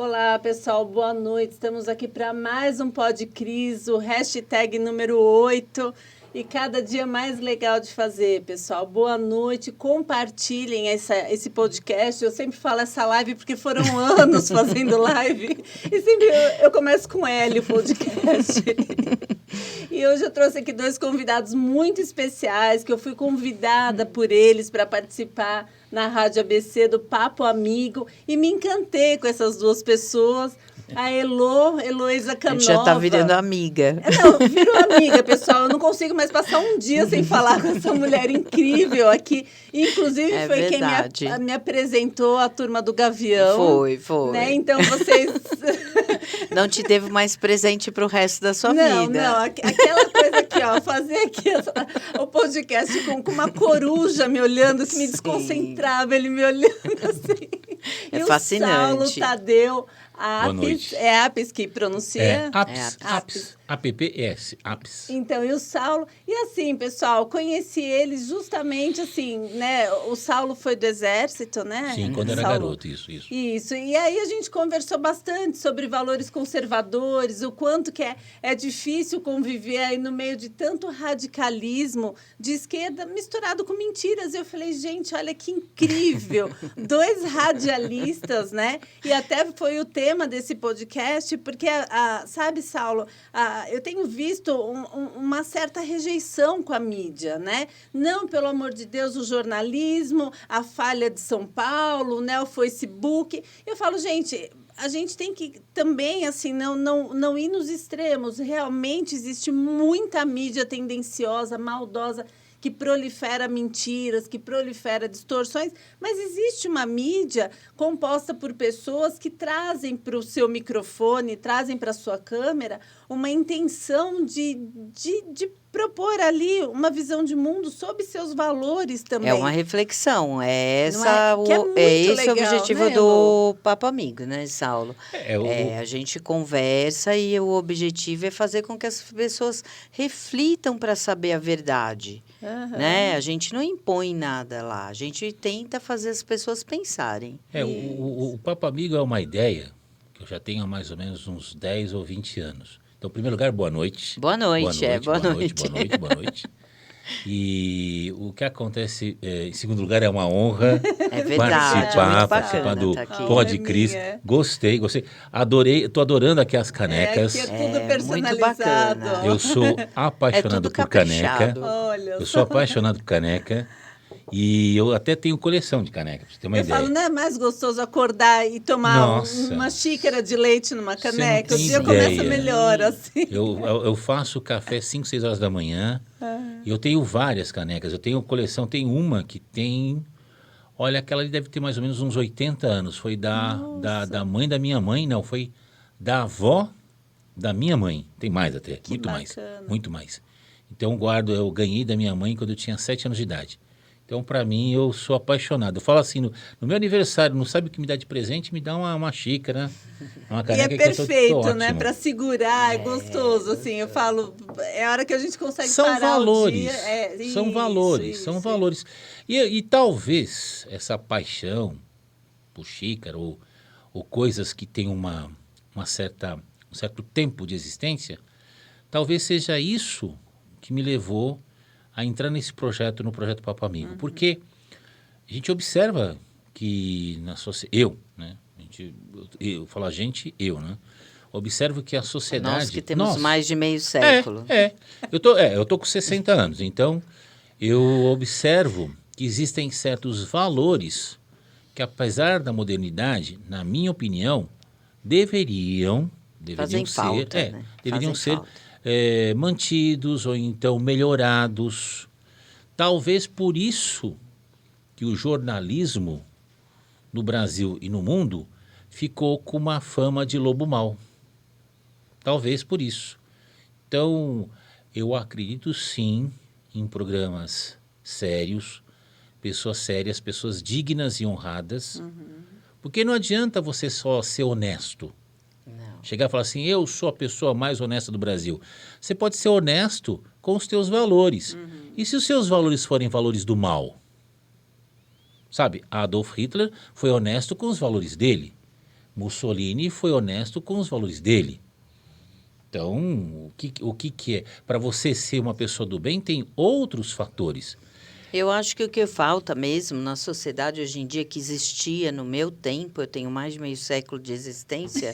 Olá, pessoal, boa noite. Estamos aqui para mais um Podcris, o hashtag número 8. E cada dia mais legal de fazer, pessoal. Boa noite, compartilhem esse podcast. Eu sempre falo essa live porque foram anos fazendo live. E sempre eu começo com L, o podcast. E hoje eu trouxe aqui dois convidados muito especiais, que eu fui convidada por eles para participar na Rádio ABC do Papo Amigo. E me encantei com essas duas pessoas. A Heloísa Canova. A gente já tá virando amiga. Não, virou amiga, pessoal. Eu não consigo mais passar um dia sem falar com essa mulher incrível aqui. Inclusive, foi verdade. Quem me apresentou a turma do Gavião. Foi. Né? Então, vocês... Não te devo mais presente pro resto da sua vida. Não. Aquela coisa aqui, ó. Fazer aqui o podcast com uma coruja me olhando, que me desconcentrava, ele me olhando assim. É e fascinante. O Saulo Tadeu... Boa noite. É Apis que pronuncia? Apis. APPS, Apis. Então, e o Saulo... E assim, pessoal, conheci eles justamente assim, né? O Saulo foi do Exército, né? Sim, quando era garoto, isso. Isso, e aí a gente conversou bastante sobre valores conservadores, o quanto que é difícil conviver aí no meio de tanto radicalismo de esquerda misturado com mentiras. Eu falei, gente, olha que incrível! Dois radialistas, né? E até foi o tema desse podcast, porque, sabe, Saulo, eu tenho visto uma certa rejeição com a mídia, né? Não, pelo amor de Deus, o jornalismo, a falha de São Paulo, né? O Facebook. Eu falo, gente, a gente tem que também, assim, não ir nos extremos. Realmente existe muita mídia tendenciosa, maldosa, que prolifera mentiras, que prolifera distorções, mas existe uma mídia composta por pessoas que trazem para o seu microfone, trazem para a sua câmera uma intenção de propor ali uma visão de mundo sob seus valores também. É uma reflexão, esse legal, o objetivo, né, do Papo Amigo, né, Saulo? A gente conversa e o objetivo é fazer com que as pessoas reflitam para saber a verdade. Uhum. Né? A gente não impõe nada lá, a gente tenta fazer as pessoas pensarem. O Papo Amigo é uma ideia que eu já tenho há mais ou menos uns 10 ou 20 anos. Então, em primeiro lugar, boa noite. Boa noite. Boa noite. E o que acontece, em segundo lugar, é uma honra participar do Podcris. Gostei. Estou adorando aqui as canecas. Aqui é tudo personalizado. Muito bacana. Eu sou apaixonado por caneca. Olha, eu sou apaixonado por caneca. E eu até tenho coleção de caneca, pra você ter uma ideia. Eu falo, não é mais gostoso acordar e tomar uma xícara de leite numa caneca? O dia começa melhor, assim. Eu faço café 5, 6 horas da manhã. E eu tenho várias canecas. Eu tenho coleção, tem uma que tem... Olha, aquela ali deve ter mais ou menos uns 80 anos. Foi da mãe da minha mãe, não, foi da avó da minha mãe. Tem mais até, muito mais. Então eu ganhei da minha mãe quando eu tinha 7 anos de idade. Então, para mim, eu sou apaixonado. Eu falo assim, no meu aniversário, não sabe o que me dá de presente? Me dá uma xícara, uma caneca. E é perfeito, né? Para segurar, é gostoso, assim. Eu falo, é a hora que a gente consegue parar o dia. São valores. E talvez essa paixão por xícara ou coisas que têm um certo tempo de existência, talvez seja isso que me levou a entrar no projeto Papo Amigo. Porque a gente observa que na sociedade... Eu falo a gente, né? Observo que a sociedade... Nós que temos mais de meio século. Eu tô com 60 anos, então eu observo que existem certos valores que, apesar da modernidade, na minha opinião, deveriam ser mantidos ou então melhorados. Talvez por isso que o jornalismo no Brasil e no mundo ficou com uma fama de lobo mau. Talvez por isso. Então, eu acredito sim em programas sérios, pessoas dignas e honradas, porque não adianta você só ser honesto. Chegar e falar assim, eu sou a pessoa mais honesta do Brasil. Você pode ser honesto com os teus valores. E se os seus valores forem valores do mal? Sabe, Adolf Hitler foi honesto com os valores dele. Mussolini foi honesto com os valores dele. Então, o que é? Para você ser uma pessoa do bem, tem outros fatores. Eu acho que o que falta mesmo na sociedade hoje em dia, que existia no meu tempo, eu tenho mais de meio século de existência.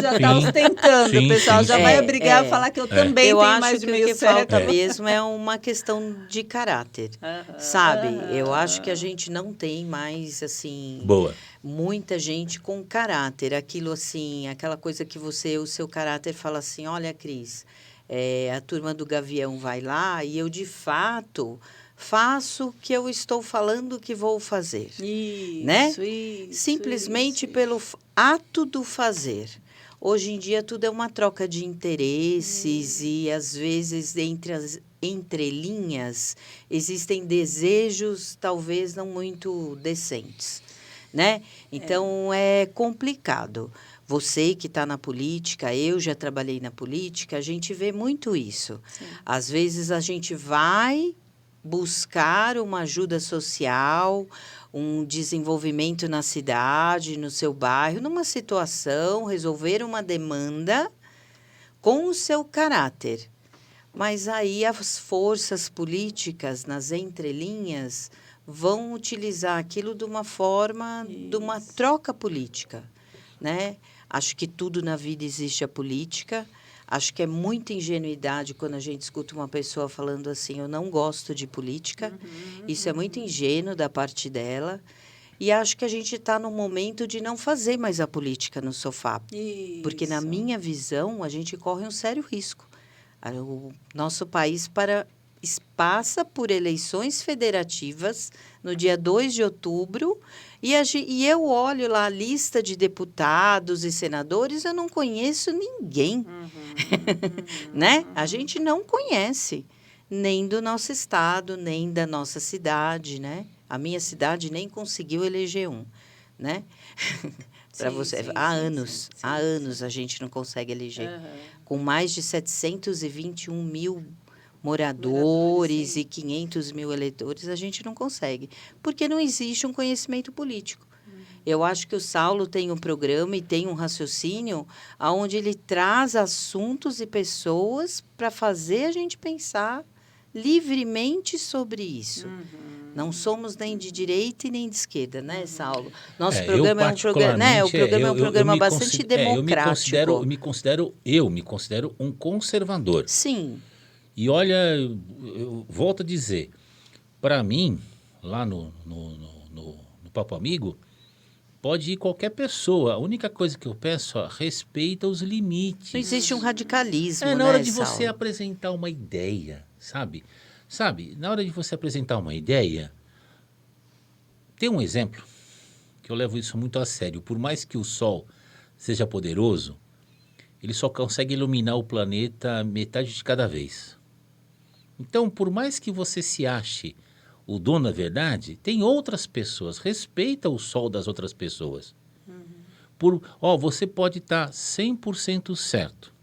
Já está ostentando, o pessoal já vai obrigar a falar que eu também eu tenho acho mais de que meio o que século. falta mesmo é uma questão de caráter, sabe? Eu acho que a gente não tem mais, assim... Boa. Muita gente com caráter, aquilo assim, aquela coisa que você, o seu caráter fala assim, olha, Cris, a turma do Gavião vai lá e eu, de fato, faço o que eu estou falando que vou fazer. Isso, né? isso. Simplesmente isso. pelo ato do fazer. Hoje em dia tudo é uma troca de interesses e às vezes entre as entrelinhas existem desejos talvez não muito decentes, né? Então é complicado. Você que está na política, eu já trabalhei na política, a gente vê muito isso. Sim. Às vezes a gente vai buscar uma ajuda social, um desenvolvimento na cidade, no seu bairro, numa situação, resolver uma demanda com o seu caráter. Mas aí as forças políticas, nas entrelinhas, vão utilizar aquilo de uma forma, de uma troca política, né? Acho que tudo na vida existe a política. Acho que é muita ingenuidade quando a gente escuta uma pessoa falando assim, eu não gosto de política. Isso é muito ingênuo da parte dela. E acho que a gente está no momento de não fazer mais a política no sofá. Porque, na minha visão, a gente corre um sério risco. O nosso país passa por eleições federativas no dia 2 de outubro e eu olho lá a lista de deputados e senadores, eu não conheço ninguém, né? A gente não conhece, nem do nosso estado, nem da nossa cidade, né? A minha cidade nem conseguiu eleger um, né? Para você, há anos a gente não consegue eleger. Com mais de 721 mil moradores e 500 mil eleitores, a gente não consegue, porque não existe um conhecimento político. Eu acho que o Saulo tem um programa e tem um raciocínio onde ele traz assuntos e pessoas para fazer a gente pensar livremente sobre isso. Não somos nem de direita e nem de esquerda, né, Saulo? Nosso programa é um programa, né? O programa é um programa bastante democrático. Eu me considero um conservador. Sim. E olha, eu volto a dizer, para mim, lá no Papo Amigo, pode ir qualquer pessoa. A única coisa que eu peço é respeita os limites. Não existe um radicalismo, né, na hora de você Saulo? apresentar uma ideia, sabe? Na hora de você apresentar uma ideia, tem um exemplo que eu levo isso muito a sério. Por mais que o Sol seja poderoso, ele só consegue iluminar o planeta metade de cada vez. Então, por mais que você se ache o dono da verdade, tem outras pessoas. Respeita o sol das outras pessoas. Você pode estar 100% certo,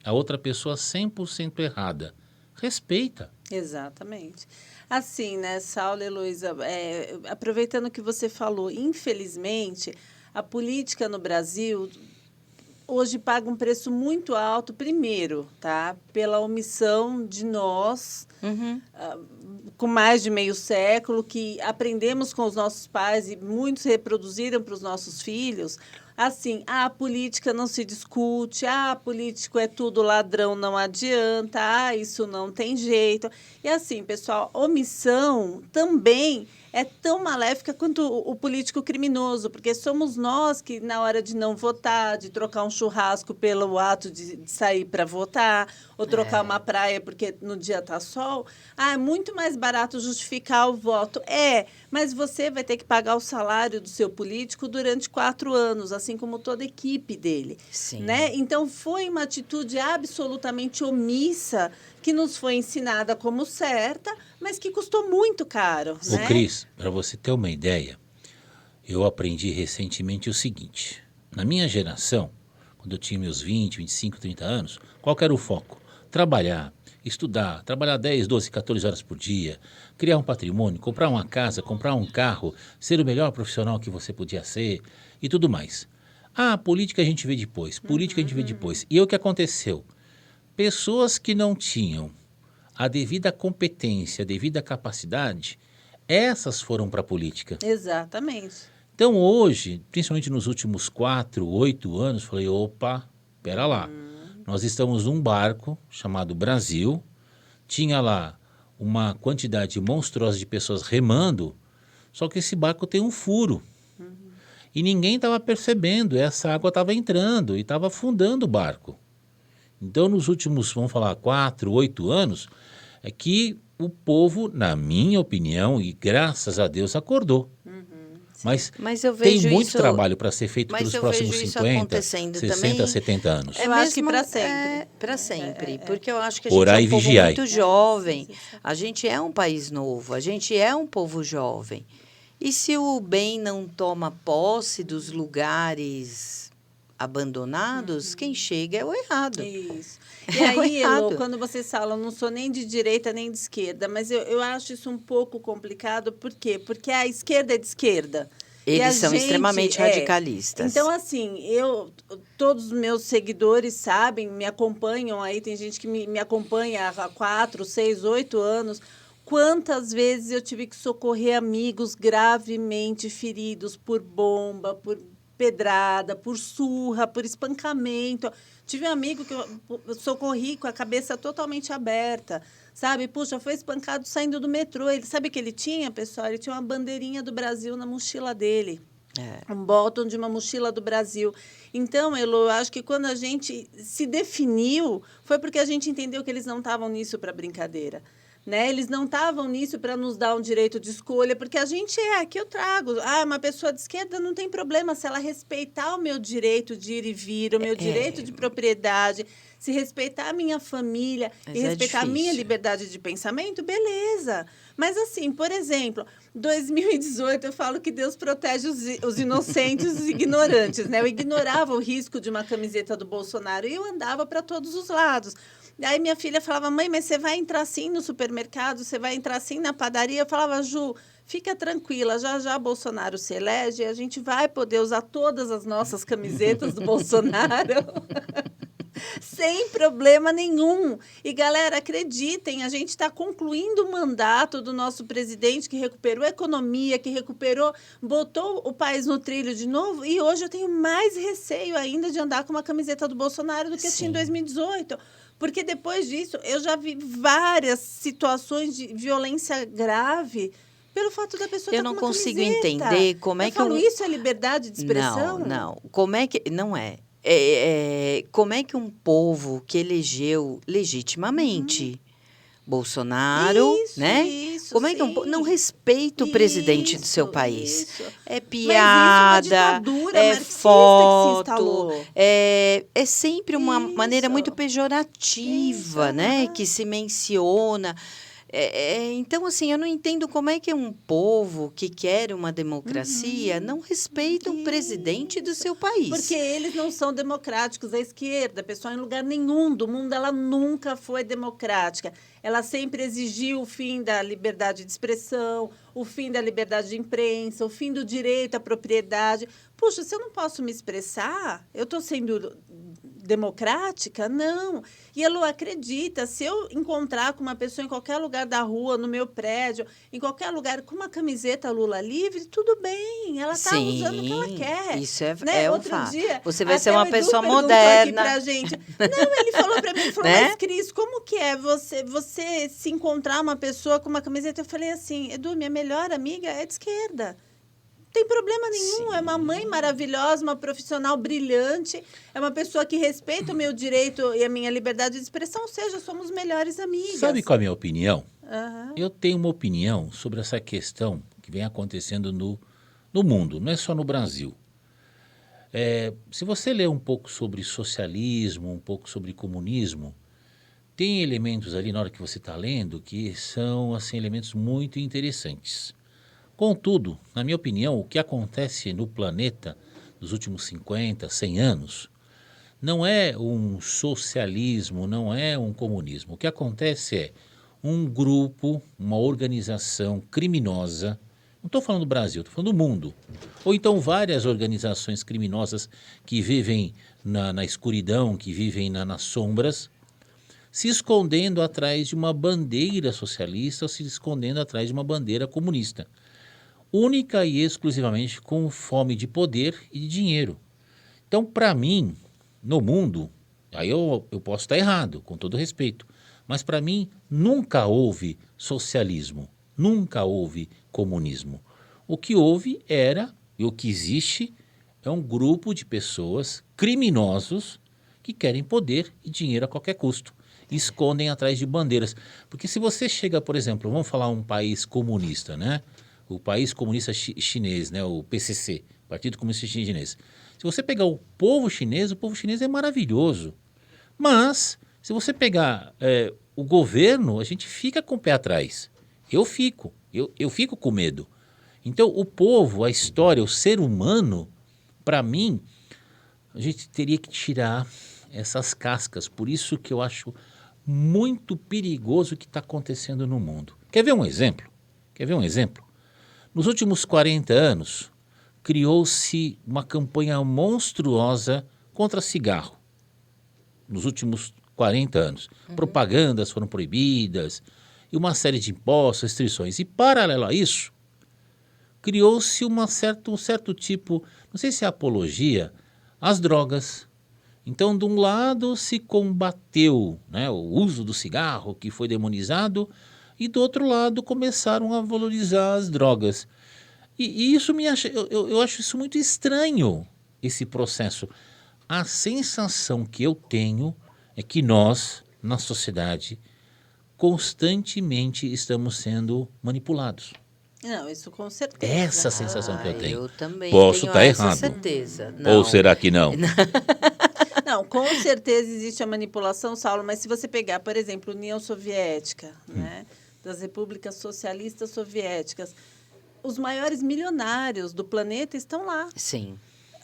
a outra pessoa 100% errada. Respeita. Exatamente. Assim, né, Saulo e Heloísa, aproveitando o que você falou, infelizmente, a política no Brasil hoje paga um preço muito alto, primeiro, tá? Pela omissão de nós, com mais de meio século, que aprendemos com os nossos pais e muitos reproduziram para os nossos filhos. Assim, a política não se discute, político é tudo ladrão, não adianta, isso não tem jeito. E assim, pessoal, omissão também é tão maléfica quanto o político criminoso, porque somos nós que, na hora de não votar, de trocar um churrasco pelo ato de sair para votar, ou trocar uma praia porque no dia está sol, é muito mais barato justificar o voto. Mas você vai ter que pagar o salário do seu político durante 4 anos, assim como toda a equipe dele. Sim. Né? Então, foi uma atitude absolutamente omissa que nos foi ensinada como certa, mas que custou muito caro. Ô, Cris, para você ter uma ideia, eu aprendi recentemente o seguinte. Na minha geração, quando eu tinha meus 20, 25, 30 anos, qual que era o foco? Trabalhar, estudar, trabalhar 10, 12, 14 horas por dia, criar um patrimônio, comprar uma casa, comprar um carro, ser o melhor profissional que você podia ser e tudo mais. Ah, política a gente vê depois, política a gente vê depois. E o que aconteceu? Pessoas que não tinham a devida competência, a devida capacidade, essas foram para a política. Exatamente. Então hoje, principalmente nos últimos 4, 8 anos, falei, opa, pera lá. Nós estamos num barco chamado Brasil, tinha lá uma quantidade monstruosa de pessoas remando, só que esse barco tem um furo. E ninguém estava percebendo, essa água estava entrando e estava afundando o barco. Então, nos últimos, vamos falar, 4, 8 anos, é que o povo, na minha opinião, e graças a Deus, acordou. Mas eu tem vejo muito isso, trabalho para ser feito mas pelos eu próximos vejo isso 50, acontecendo 60, também. 70 anos. Eu acho que pra sempre. Para sempre, porque eu acho que a Orai gente é e um povo vigiai. muito jovem, a gente é um país novo, a gente é um povo jovem. E se o bem não toma posse dos lugares abandonados, quem chega é o errado. Isso. É E aí, Elô, errado. quando vocês falam, não sou nem de direita nem de esquerda, mas eu acho isso um pouco complicado. Por quê? Porque a esquerda é de esquerda. E a Eles são gente extremamente radicalistas. Então, assim, todos os meus seguidores sabem, me acompanham aí, tem gente que me acompanha há 4, 6, 8 anos. Quantas vezes eu tive que socorrer amigos gravemente feridos por bomba, por pedrada, por surra, por espancamento. Tive um amigo que eu socorri com a cabeça totalmente aberta, sabe? Puxa, foi espancado saindo do metrô. Ele sabe o que ele tinha, pessoal? Ele tinha uma bandeirinha do Brasil na mochila dele. Um bottom de uma mochila do Brasil. Então, Elô, eu acho que quando a gente se definiu, foi porque a gente entendeu que eles não estavam nisso para brincadeira. Né? Eles não estavam nisso para nos dar um direito de escolha, porque a gente aqui eu trago. Ah, uma pessoa de esquerda não tem problema se ela respeitar o meu direito de ir e vir, o meu direito de propriedade, se respeitar a minha família Mas e é respeitar a minha difícil. liberdade de pensamento, beleza. Mas assim, por exemplo, 2018 eu falo que Deus protege os inocentes e os ignorantes, né? Eu ignorava o risco de uma camiseta do Bolsonaro e eu andava para todos os lados. Aí minha filha falava, mãe, mas você vai entrar assim no supermercado, você vai entrar assim na padaria? Eu falava, Ju, fica tranquila, já já Bolsonaro se elege e a gente vai poder usar todas as nossas camisetas do Bolsonaro. Sem problema nenhum. E, galera, acreditem, a gente está concluindo o mandato do nosso presidente que recuperou a economia, que recuperou, botou o país no trilho de novo. E hoje eu tenho mais receio ainda de andar com uma camiseta do Bolsonaro do que eu tinha em 2018. Porque depois disso, eu já vi várias situações de violência grave pelo fato da pessoa Eu estar não com uma consigo camiseta. entender como é eu que falo, isso é liberdade de expressão? Não. Como é que... Não é. Como é que um povo que elegeu legitimamente Bolsonaro, Isso, né? isso, Como é que um povo não respeita o presidente do seu país? Isso. É Mas piada, isso é uma ditadura é marxista que se foto, instalou. é sempre uma maneira Isso. muito pejorativa, Isso, né? aham. Que se menciona. Então, assim, eu não entendo como é que um povo que quer uma democracia não respeita o presidente do seu país. Porque eles não são democráticos. A esquerda, pessoal, em lugar nenhum do mundo, ela nunca foi democrática. Ela sempre exigiu o fim da liberdade de expressão, o fim da liberdade de imprensa, o fim do direito à propriedade. Puxa, se eu não posso me expressar, eu estou sendo democrática? Não. E Elô, acredita, se eu encontrar com uma pessoa em qualquer lugar da rua, no meu prédio, em qualquer lugar, com uma camiseta Lula livre, tudo bem. Ela está usando o que ela quer. Isso né? é um Outro fato. dia, Você vai até ser uma o Edu pessoa perguntou moderna. Aqui pra gente. Não, ele falou para mim, ele falou, Né? mas Cris, como que é você se encontrar uma pessoa com uma camiseta? Eu falei assim, Edu, minha melhor amiga é de esquerda. Não tem problema nenhum, é uma mãe maravilhosa, uma profissional brilhante, é uma pessoa que respeita o meu direito e a minha liberdade de expressão, ou seja, somos melhores amigas. Sabe qual é a minha opinião? Aham. Eu tenho uma opinião sobre essa questão que vem acontecendo no mundo, não é só no Brasil. Se você ler um pouco sobre socialismo, um pouco sobre comunismo, tem elementos ali na hora que você está lendo que são assim, elementos muito interessantes. Contudo, na minha opinião, o que acontece no planeta nos últimos 50, 100 anos não é um socialismo, não é um comunismo. O que acontece é um grupo, uma organização criminosa, Não estou falando do Brasil, estou falando do mundo. Ou então várias organizações criminosas que vivem na escuridão, que vivem nas sombras, se escondendo atrás de uma bandeira socialista ou se escondendo atrás de uma bandeira comunista. Única e exclusivamente com fome de poder e de dinheiro. Então, para mim, no mundo, aí eu posso estar errado, com todo respeito, mas para mim nunca houve socialismo, nunca houve comunismo. O que houve era, e o que existe, é um grupo de pessoas, criminosos, que querem poder e dinheiro a qualquer custo. E escondem atrás de bandeiras. Porque se você chega, por exemplo, vamos falar um país comunista, né? O país comunista chinês, né? O PCC, Partido Comunista Chinês. Se você pegar o povo chinês é maravilhoso. Mas, se você pegar o governo, a gente fica com o pé atrás. Eu fico com medo. Então, o povo, a história, o ser humano, para mim, a gente teria que tirar essas cascas. Por isso que eu acho muito perigoso o que está acontecendo no mundo. Quer ver um exemplo? Nos últimos 40 anos, criou-se uma campanha monstruosa contra cigarro. Nos últimos 40 anos. Propagandas foram proibidas, e uma série de impostos, restrições. E, paralelo a isso, criou-se um certo tipo, não sei se é apologia, às drogas. Então, de um lado, se combateu, né, o uso do cigarro, que foi demonizado, e do outro lado, começaram a valorizar as drogas. E isso eu acho isso muito estranho, esse processo. A sensação que eu tenho é que nós, na sociedade, constantemente estamos sendo manipulados. Não, isso com certeza. Essa sensação que eu tenho. Eu também Posso tenho estar essa errado. certeza. Ou Não. será que não? Não, com certeza existe a manipulação, Saulo, mas se você pegar, por exemplo, a União Soviética, né, das repúblicas socialistas soviéticas, os maiores milionários do planeta estão lá. Sim.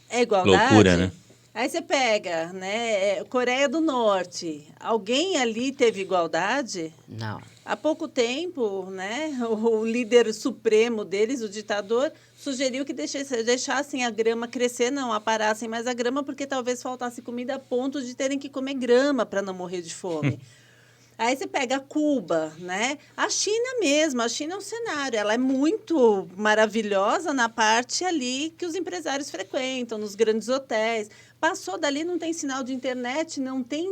É igualdade? Loucura, né? Aí você pega, né, Coreia do Norte. Alguém ali teve igualdade? Não. Há pouco tempo, né, o líder supremo deles, o ditador, sugeriu que deixassem a grama crescer, não aparassem mais a grama, porque talvez faltasse comida a ponto de terem que comer grama para não morrer de fome. Aí você pega Cuba, né? A China mesmo, a China é um cenário, ela é muito maravilhosa na parte ali que os empresários frequentam, nos grandes hotéis. Passou dali, não tem sinal de internet, não tem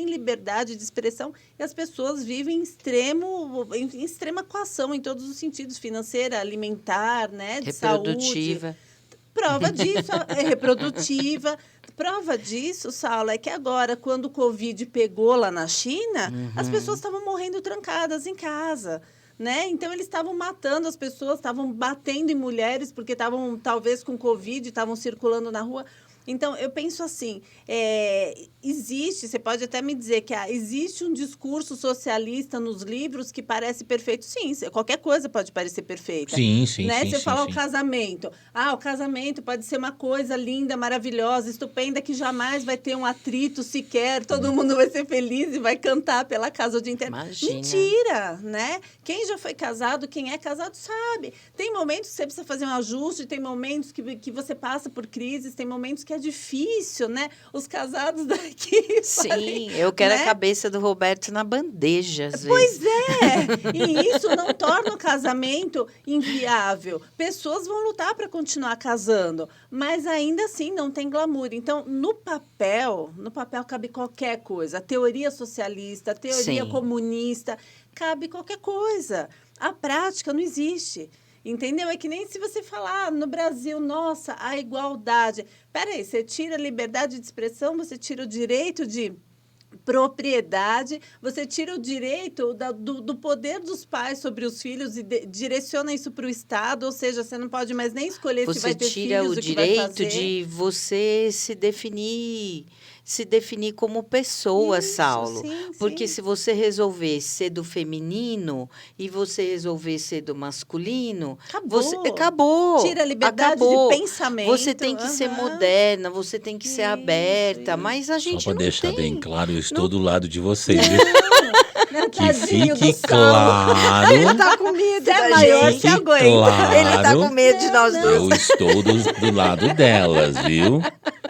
liberdade de expressão e as pessoas vivem em extrema coação em todos os sentidos, financeira, alimentar, né? De Reprodutiva. saúde. Prova disso, é reprodutiva. Prova disso, Saulo, é que agora, quando o Covid pegou lá na China, as pessoas estavam morrendo trancadas em casa. Né? Então, eles estavam matando as pessoas, estavam batendo em mulheres porque estavam, talvez, com Covid, estavam circulando na rua. Então, eu penso assim, existe, você pode até me dizer que existe um discurso socialista nos livros que parece perfeito. Sim, qualquer coisa pode parecer perfeita. Sim. Né? Sim, Você sim, fala sim. o casamento. O casamento pode ser uma coisa linda, maravilhosa, estupenda, que jamais vai ter um atrito sequer, todo mundo vai ser feliz e vai cantar pela casa o dia inteiro. Imagina. Mentira, né? Quem já foi casado, quem é casado, sabe. Tem momentos que você precisa fazer um ajuste, tem momentos que você passa por crises, tem momentos que é difícil, né? Os casados daqui... Sim, eu quero né? a cabeça do Roberto na bandeja, às vezes. Pois é, e isso não torna o casamento inviável. Pessoas vão lutar para continuar casando, mas ainda assim não tem glamour. Então, no papel cabe qualquer coisa. A teoria socialista, a teoria Sim. comunista, cabe qualquer coisa. A prática não existe. Entendeu? É que nem se você falar no Brasil, nossa, a igualdade. Peraí, você tira a liberdade de expressão, você tira o direito de propriedade, você tira o direito do poder dos pais sobre os filhos e direciona isso para o Estado, ou seja, você não pode mais nem escolher se vai ter Você tira filhos, o o que vai direito fazer. de você se definir como pessoa, Isso, Saulo. sim, Porque sim. se você resolver ser do feminino e você resolver ser do masculino, Acabou. acabou. Tira a liberdade acabou. de pensamento. Você tem que ser Aham. moderna, você tem que ser Isso, aberta, isso. mas a gente Só para não deixar tem. bem claro, eu estou Não- do lado de vocês. Viu? Né, Que tadinho fique do Saulo. claro, Ele tá com medo Você é da maior, gente. você aguenta. claro. Ele tá com medo de nós Não, eu duas. estou do lado delas, viu?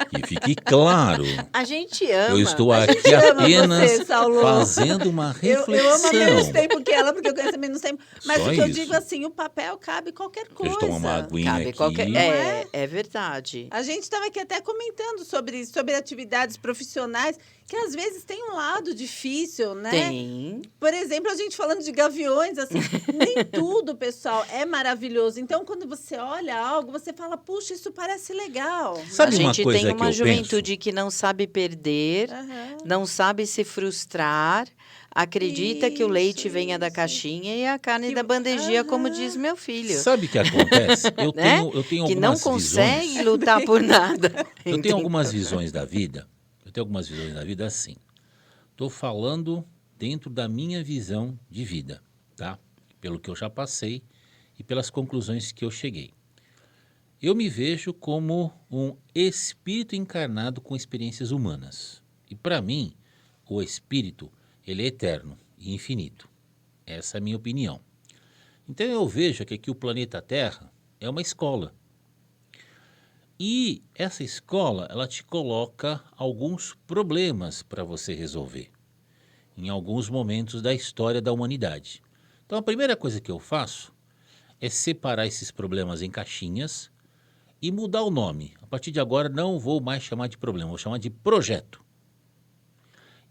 Que fique claro. A gente Eu ama. estou A gente aqui ama apenas você, Saulo. fazendo uma Eu amo há menos reflexão. tempo que ela, porque eu conheço há menos tempo. Mas Só o que eu isso. digo assim, o papel cabe qualquer Deixa eu tomar uma coisa. aguinha Cabe aqui. qualquer... Não É verdade. A gente estava aqui até comentando sobre isso, sobre atividades profissionais, que às vezes tem um lado difícil, né? Tem. Por exemplo, a gente falando de gaviões, assim, nem tudo, pessoal, é maravilhoso. Então, quando você olha algo, você fala, puxa, isso parece legal. Sabe a uma gente coisa tem que uma eu juventude que não sabe perder, Aham. não sabe se frustrar, acredita que o leite Isso, venha da isso. caixinha e a carne Que- da bandejinha, como Aham. diz meu filho. Sabe o que acontece? Né? Eu tenho Que não algumas consegue visões. lutar por nada. Eu tenho Entendeu? algumas visões da vida. Eu tenho algumas visões da vida assim. Estou falando dentro da minha visão de vida, tá? Pelo que eu já passei e pelas conclusões que eu cheguei. Eu me vejo como um espírito encarnado com experiências humanas. E para mim, o espírito, ele é eterno e infinito. Essa é a minha opinião. Então eu vejo que aqui o planeta Terra é uma escola. E essa escola, ela te coloca alguns problemas para você resolver em alguns momentos da história da humanidade. Então a primeira coisa que eu faço é separar esses problemas em caixinhas e mudar o nome. A partir de agora não vou mais chamar de problema, vou chamar de projeto.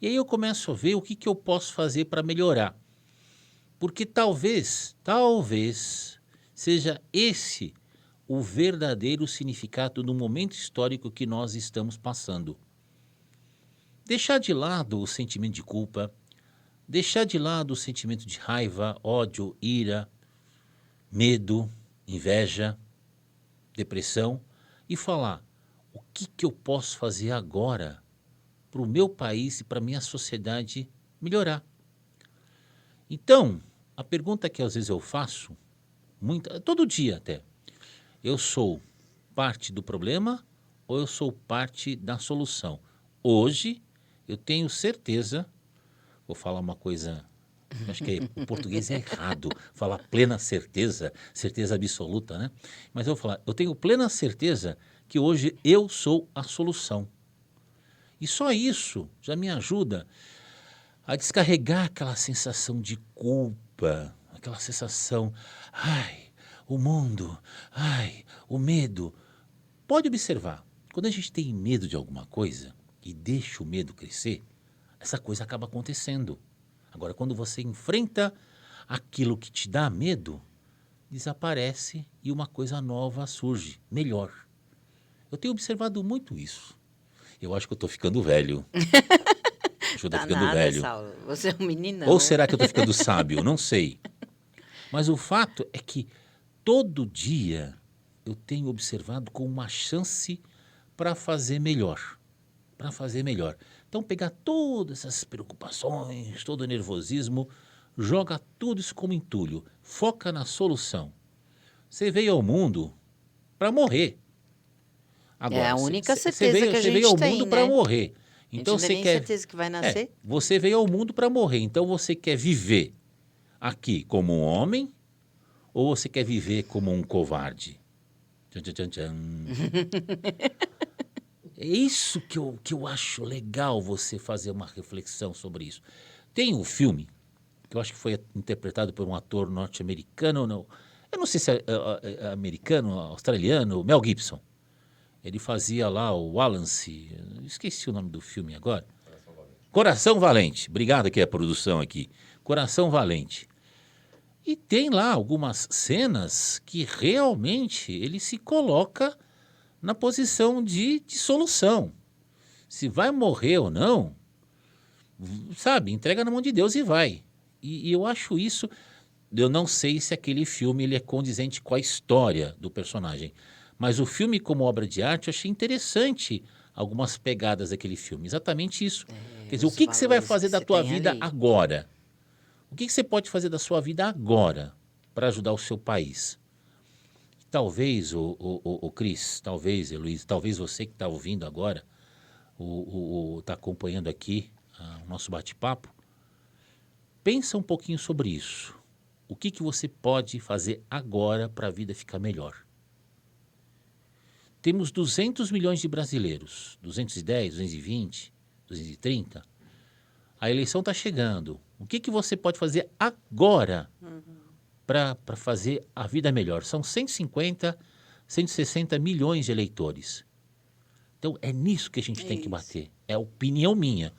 E aí eu começo a ver o que eu posso fazer para melhorar. Porque talvez seja esse o verdadeiro significado do momento histórico que nós estamos passando. Deixar de lado o sentimento de culpa, deixar de lado o sentimento de raiva, ódio, ira, medo, inveja, depressão e falar o que eu posso fazer agora para o meu país e para a minha sociedade melhorar. Então, a pergunta que às vezes eu faço, todo dia até, eu sou parte do problema ou eu sou parte da solução? Hoje, eu tenho certeza, vou falar uma coisa, acho que o português é errado, falar plena certeza, certeza absoluta, né? Mas eu vou falar, eu tenho plena certeza que hoje eu sou a solução. E só isso já me ajuda a descarregar aquela sensação de culpa, aquela sensação, ai, o mundo, ai, o medo. Pode observar, quando a gente tem medo de alguma coisa e deixa o medo crescer, essa coisa acaba acontecendo. Agora, quando você enfrenta aquilo que te dá medo, desaparece e uma coisa nova surge, melhor. Eu tenho observado muito isso. Eu acho que eu estou ficando velho. Acho que eu estou Tá ficando nada, velho. Saulo. Você é um meninão. Ou será que eu estou ficando sábio? Não sei. Mas o fato é que todo dia eu tenho observado com uma chance para fazer melhor. Para fazer melhor. Então, pegar todas essas preocupações, todo o nervosismo, joga tudo isso como entulho. Foca na solução. Você veio ao mundo para morrer. Agora, É a única certeza que a você gente veio ao tem, mundo para né? morrer. Então a gente você não tem nem quer. certeza que vai nascer. Você veio ao mundo para morrer. Então você quer viver aqui como um homem ou você quer viver como um covarde? Tchan, tchan, tchan, tchan. É isso que eu acho legal você fazer uma reflexão sobre isso. Tem um filme que eu acho que foi interpretado por um ator norte-americano, não, eu não sei se é americano, australiano, Mel Gibson. Ele fazia lá o Wallace, esqueci o nome do filme agora. Coração Valente. Obrigado aqui a produção aqui. Coração Valente. E tem lá algumas cenas que realmente ele se coloca na posição de solução. Se vai morrer ou não, sabe, entrega na mão de Deus e vai. E eu acho isso, eu não sei se aquele filme ele é condizente com a história do personagem, mas o filme como obra de arte eu achei interessante algumas pegadas daquele filme, exatamente isso. Quer dizer, o que você vai fazer da tua vida agora? O que você pode fazer da sua vida agora para ajudar o seu país? Talvez, o Cris, talvez, Heloísa, talvez você que está ouvindo agora, está acompanhando aqui o nosso bate-papo, pensa um pouquinho sobre isso. O que você pode fazer agora para a vida ficar melhor? Temos 200 milhões de brasileiros, 210, 220, 230. A eleição está chegando. O que você pode fazer agora para fazer a vida melhor? São 150, 160 milhões de eleitores. Então, é nisso que a gente tem que bater. É opinião minha.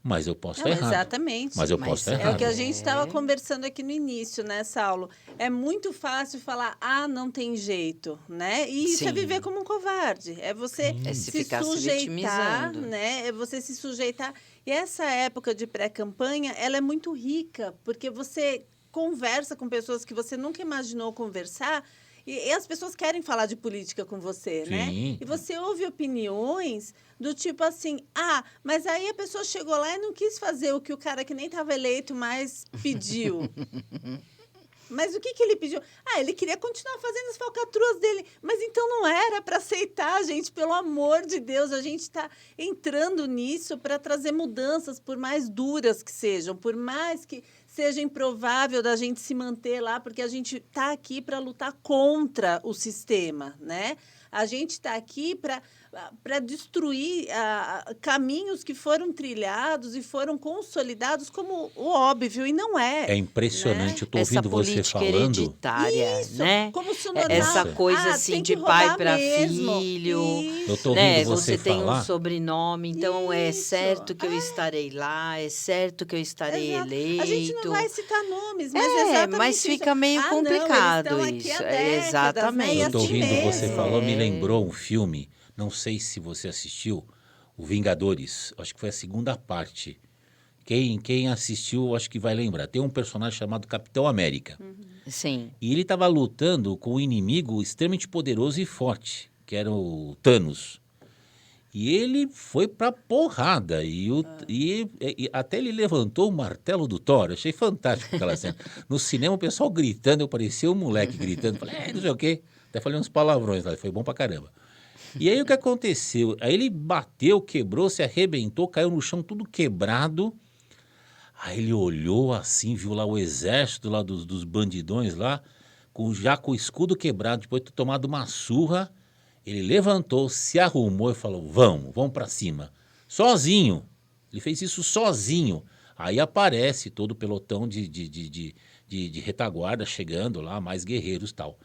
Mas eu posso estar errado. Exatamente. Mas eu posso estar errado. É o que a gente estava conversando aqui no início, né, Saulo? É muito fácil falar, não tem jeito, né? E isso é viver como um covarde. É você se se ficar se sujeitar, vitimizando. né? É você se sujeitar. E essa época de pré-campanha, ela é muito rica, porque você conversa com pessoas que você nunca imaginou conversar. E as pessoas querem falar de política com você, né? Sim. E você ouve opiniões do tipo assim, mas aí a pessoa chegou lá e não quis fazer o que o cara que nem estava eleito mais pediu. Mas o que ele pediu? Ele queria continuar fazendo as falcatruas dele. Mas então não era para aceitar, gente. Pelo amor de Deus, a gente está entrando nisso para trazer mudanças, por mais duras que sejam, por mais que seja improvável da gente se manter lá, porque a gente está aqui para lutar contra o sistema, né? A gente está aqui para destruir caminhos que foram trilhados e foram consolidados como o óbvio, e não é. É impressionante, eu estou Essa ouvindo você política falando. hereditária, Isso, né? como se o normal... Essa coisa assim tem de que pai rodar para mesmo. filho. Isso. Eu estou ouvindo Né? você Você tem um falar. sobrenome, então é Isso. certo que eu estarei lá, é certo que eu estarei Exato. eleito. A gente não vai citar nomes, mas exatamente mas isso. fica meio Não, complicado eles estão aqui isso. há décadas, Exatamente. né? E Eu estou assim ouvindo mesmo. você falou, me lembrou um filme, não sei se você assistiu, o Vingadores, acho que foi a segunda parte. Quem assistiu, acho que vai lembrar. Tem um personagem chamado Capitão América. Sim. E ele estava lutando com um inimigo extremamente poderoso e forte, que era o Thanos. E ele foi pra porrada. E até ele levantou o martelo do Thor. Achei fantástico aquela cena. No cinema, o pessoal gritando, eu parecia um moleque gritando. Falei, não sei o quê. Até falei uns palavrões lá, foi bom pra caramba. E aí o que aconteceu? Aí ele bateu, quebrou, se arrebentou, caiu no chão tudo quebrado. Aí ele olhou assim, viu lá o exército lá dos bandidões lá, já com o escudo quebrado, depois de ter tomado uma surra, ele levantou, se arrumou e falou, vamos pra cima. Sozinho. Ele fez isso sozinho. Aí aparece todo o pelotão de retaguarda chegando lá, mais guerreiros e tal.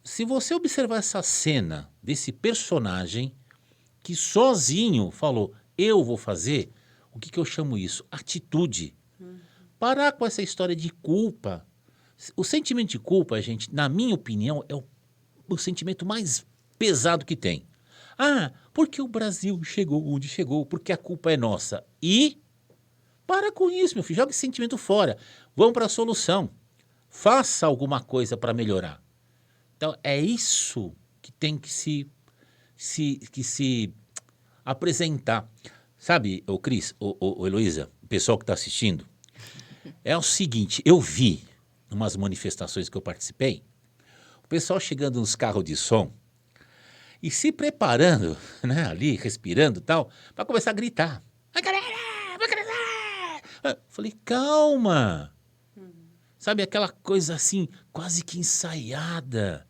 Se você observar essa cena desse personagem que sozinho falou, eu vou fazer, o que eu chamo isso? Atitude. Parar com essa história de culpa. O sentimento de culpa, gente, na minha opinião, é o sentimento mais pesado que tem. Porque o Brasil chegou onde chegou, porque a culpa é nossa. E para com isso, meu filho, joga esse sentimento fora. Vamos para a solução. Faça alguma coisa para melhorar. Então, é isso que tem que se apresentar. Sabe, o Cris, o Heloísa, o pessoal que está assistindo, é o seguinte, eu vi, em umas manifestações que eu participei, o pessoal chegando nos carros de som e se preparando, né, ali, respirando e tal, para começar a gritar. Vai, galera! Vai, galera! Falei, calma! Sabe, aquela coisa assim, quase que ensaiada.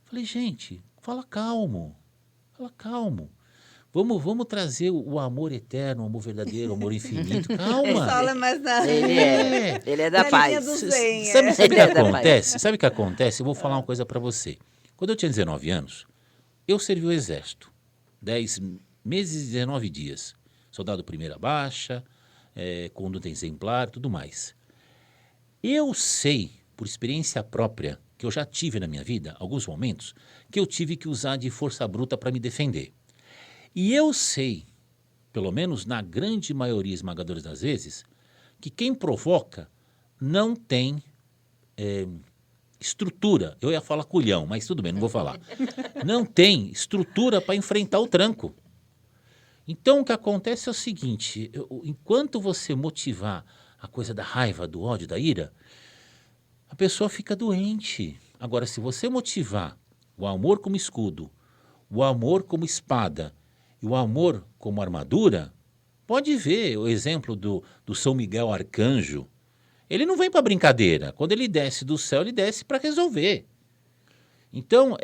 Falei, gente, fala calmo. Vamos trazer o amor eterno, o amor verdadeiro, o amor infinito. Calma. Fala mais nada. Ele é da Na paz. linha do zen, Sabe o que Ele é da acontece? Sabe o que acontece? Eu vou falar uma coisa para você. Quando eu tinha 19 anos, eu servi o exército. 10 meses e 19 dias. Soldado primeira baixa, conduta exemplar, tudo mais. Eu sei, por experiência própria, que eu já tive na minha vida, alguns momentos, que eu tive que usar de força bruta para me defender. E eu sei, pelo menos na grande maioria esmagadora das vezes, que quem provoca não tem estrutura. Eu ia falar culhão, mas tudo bem, não vou falar. Não tem estrutura para enfrentar o tranco. Então, o que acontece é o seguinte, enquanto você motivar a coisa da raiva, do ódio, da ira, a pessoa fica doente. Agora, se você motivar o amor como escudo, o amor como espada e o amor como armadura, pode ver o exemplo do São Miguel Arcanjo, Ele não vem para brincadeira. Quando ele desce do céu, ele desce para resolver. Então,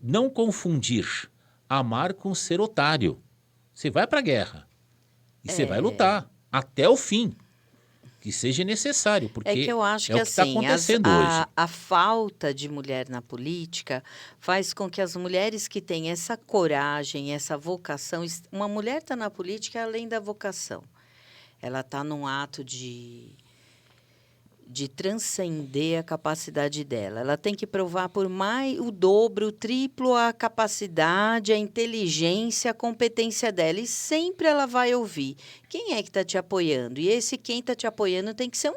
não confundir amar com ser otário. Você vai para a guerra e você vai lutar até o fim, que seja necessário, porque É que eu acho é que o que está assim, acontecendo hoje. a falta de mulher na política faz com que as mulheres que têm essa coragem, essa vocação, uma mulher está na política além da vocação. Ela está num ato de transcender a capacidade dela. Ela tem que provar por mais o dobro, o triplo a capacidade, a inteligência, a competência dela. E sempre ela vai ouvir quem é que está te apoiando. E esse quem está te apoiando tem que ser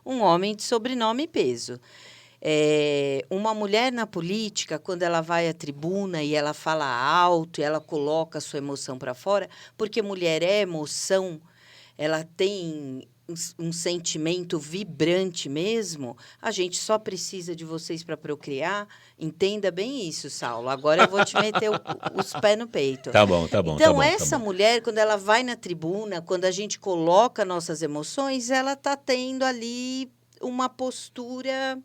um homem de sobrenome e peso. Uma mulher na política, quando ela vai à tribuna e ela fala alto, e ela coloca a sua emoção para fora, porque mulher é emoção, ela tem um sentimento vibrante mesmo, a gente só precisa de vocês para procriar. Entenda bem isso, Saulo. Agora eu vou te meter os pés no peito. Tá bom. Então, essa mulher, quando ela vai na tribuna, quando a gente coloca nossas emoções, ela está tendo ali uma postura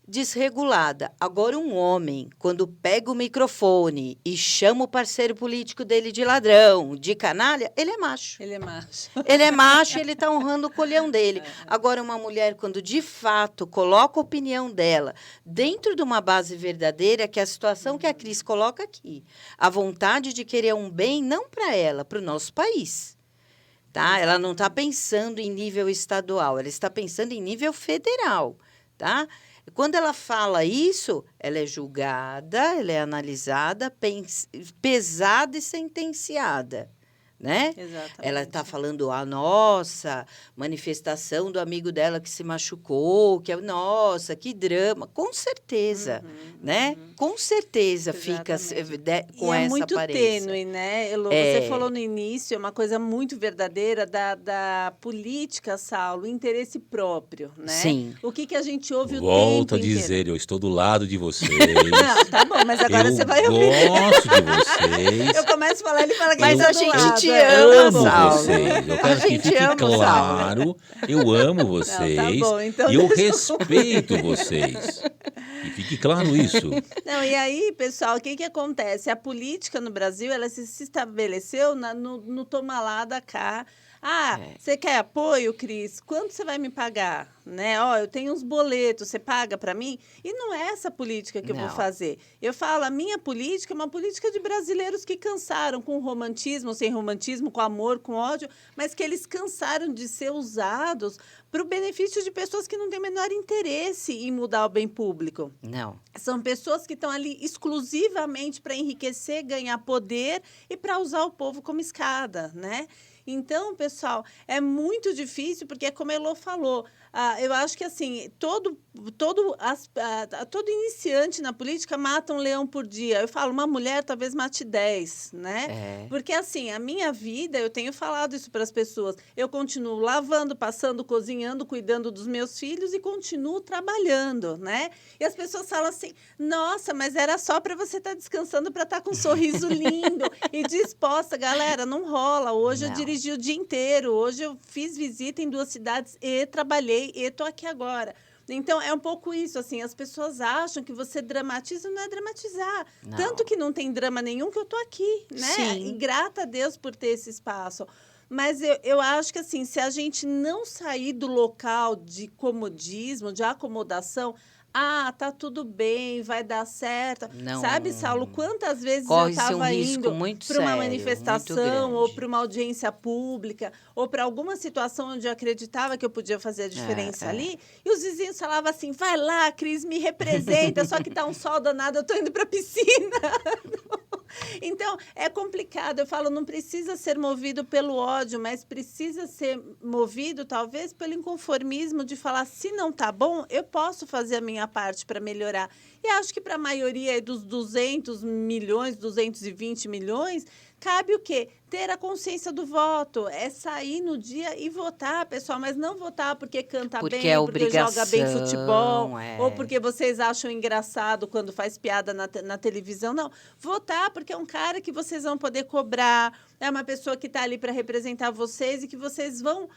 desregulada. Agora, um homem, quando pega o microfone e chama o parceiro político dele de ladrão, de canalha, ele é macho. Ele é macho. Ele é macho e ele está honrando o colhão dele. Agora, uma mulher, quando de fato coloca a opinião dela dentro de uma base verdadeira, que é a situação que a Cris coloca aqui, a vontade de querer um bem, não para ela, para o nosso país. Tá? Ela não está pensando em nível estadual, ela está pensando em nível federal. Tá? Quando ela fala isso, ela é julgada, ela é analisada, pesada e sentenciada. Né? Exatamente. Ela está falando a nossa manifestação do amigo dela que se machucou, nossa, que drama. Com certeza, né? Com certeza fica com e essa muito aparência. tênue, né, Elô? Você falou no início, é uma coisa muito verdadeira da política, Saulo, interesse próprio, né? Sim. O que a gente ouve o tempo Volto a inteiro. dizer, eu estou do lado de vocês. Não, tá bom, mas agora você vai ouvir. Eu gosto de vocês. Eu começo a falar, ele fala que Mas tá a do gente lado. te Eu ama, amo Saulo. vocês. Eu quero A que gente fique ama, claro. Eu amo vocês. Não, tá bom, então e eu deixa eu respeito vocês. E fique claro isso. Não, e aí, pessoal, o que acontece? A política no Brasil, ela se estabeleceu no toma lá da cá. Você quer apoio, Cris? Quanto você vai me pagar? Né? Eu tenho uns boletos, você paga para mim? E não é essa política que eu vou fazer. Eu falo, a minha política é uma política de brasileiros que cansaram com romantismo, sem romantismo, com amor, com ódio, mas que eles cansaram de ser usados para o benefício de pessoas que não têm o menor interesse em mudar o bem público. Não. São pessoas que estão ali exclusivamente para enriquecer, ganhar poder e para usar o povo como escada, né? Então, pessoal, é muito difícil, porque, como a Elô falou, eu acho que, assim, todo iniciante na política mata um leão por dia. Eu falo, uma mulher talvez mate 10, né? Porque, assim, a minha vida, eu tenho falado isso para as pessoas, eu continuo lavando, passando, cozinhando, cuidando dos meus filhos e continuo trabalhando, né? E as pessoas falam assim, nossa, mas era só para você estar descansando, para estar com um sorriso lindo e disposta. Galera, não rola. Hoje eu dirigi o dia inteiro. Hoje eu fiz visita em 2 cidades e trabalhei e estou aqui agora. Então, é um pouco isso, assim, as pessoas acham que você dramatiza, não é dramatizar. Não. Tanto que não tem drama nenhum que eu estou aqui, né? Sim. E grata a Deus por ter esse espaço. Mas eu acho que, assim, se a gente não sair do local de comodismo, de acomodação, tá tudo bem, vai dar certo. Não. Sabe, Saulo, quantas vezes Corre-se eu estava indo para uma manifestação ou para uma audiência pública ou para alguma situação onde eu acreditava que eu podia fazer a diferença ali, e os vizinhos falavam assim, vai lá, Cris, me representa, só que tá um sol danado, eu tô indo para a piscina. Então, é complicado. Eu falo, não precisa ser movido pelo ódio, mas precisa ser movido, talvez, pelo inconformismo de falar, se não tá bom, eu posso fazer a minha parte para melhorar. E acho que para a maioria dos 200 milhões, 220 milhões, cabe o quê? Ter a consciência do voto. É sair no dia e votar, pessoal. Mas não votar porque canta porque bem, é porque obrigação, joga bem futebol, é. ou porque vocês acham engraçado quando faz piada na televisão. Não. Votar porque é um cara que vocês vão poder cobrar, é uma pessoa que está ali para representar vocês e que vocês vão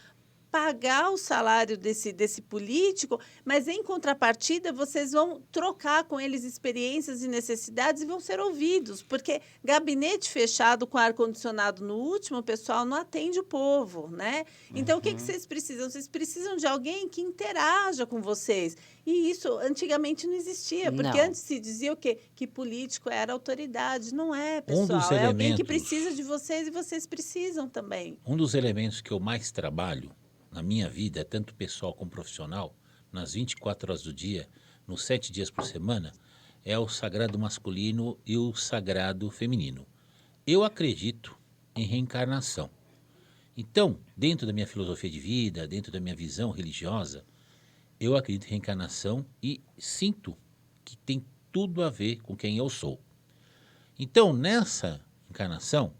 pagar o salário desse político, mas, em contrapartida, vocês vão trocar com eles experiências e necessidades e vão ser ouvidos, porque gabinete fechado com ar-condicionado no último, pessoal, não atende o povo, né? Então, o que vocês precisam? Vocês precisam de alguém que interaja com vocês. E isso antigamente não existia, porque Não. antes se dizia o quê? Que político era autoridade. Não é, pessoal. dos É alguém que elementos- precisa de vocês e vocês precisam também. Um dos elementos que eu mais trabalho na minha vida, tanto pessoal como profissional, nas 24 horas do dia, nos 7 dias por semana, é o sagrado masculino e o sagrado feminino. Eu acredito em reencarnação. Então, dentro da minha filosofia de vida, dentro da minha visão religiosa, eu acredito em reencarnação e sinto que tem tudo a ver com quem eu sou. Então, nessa encarnação,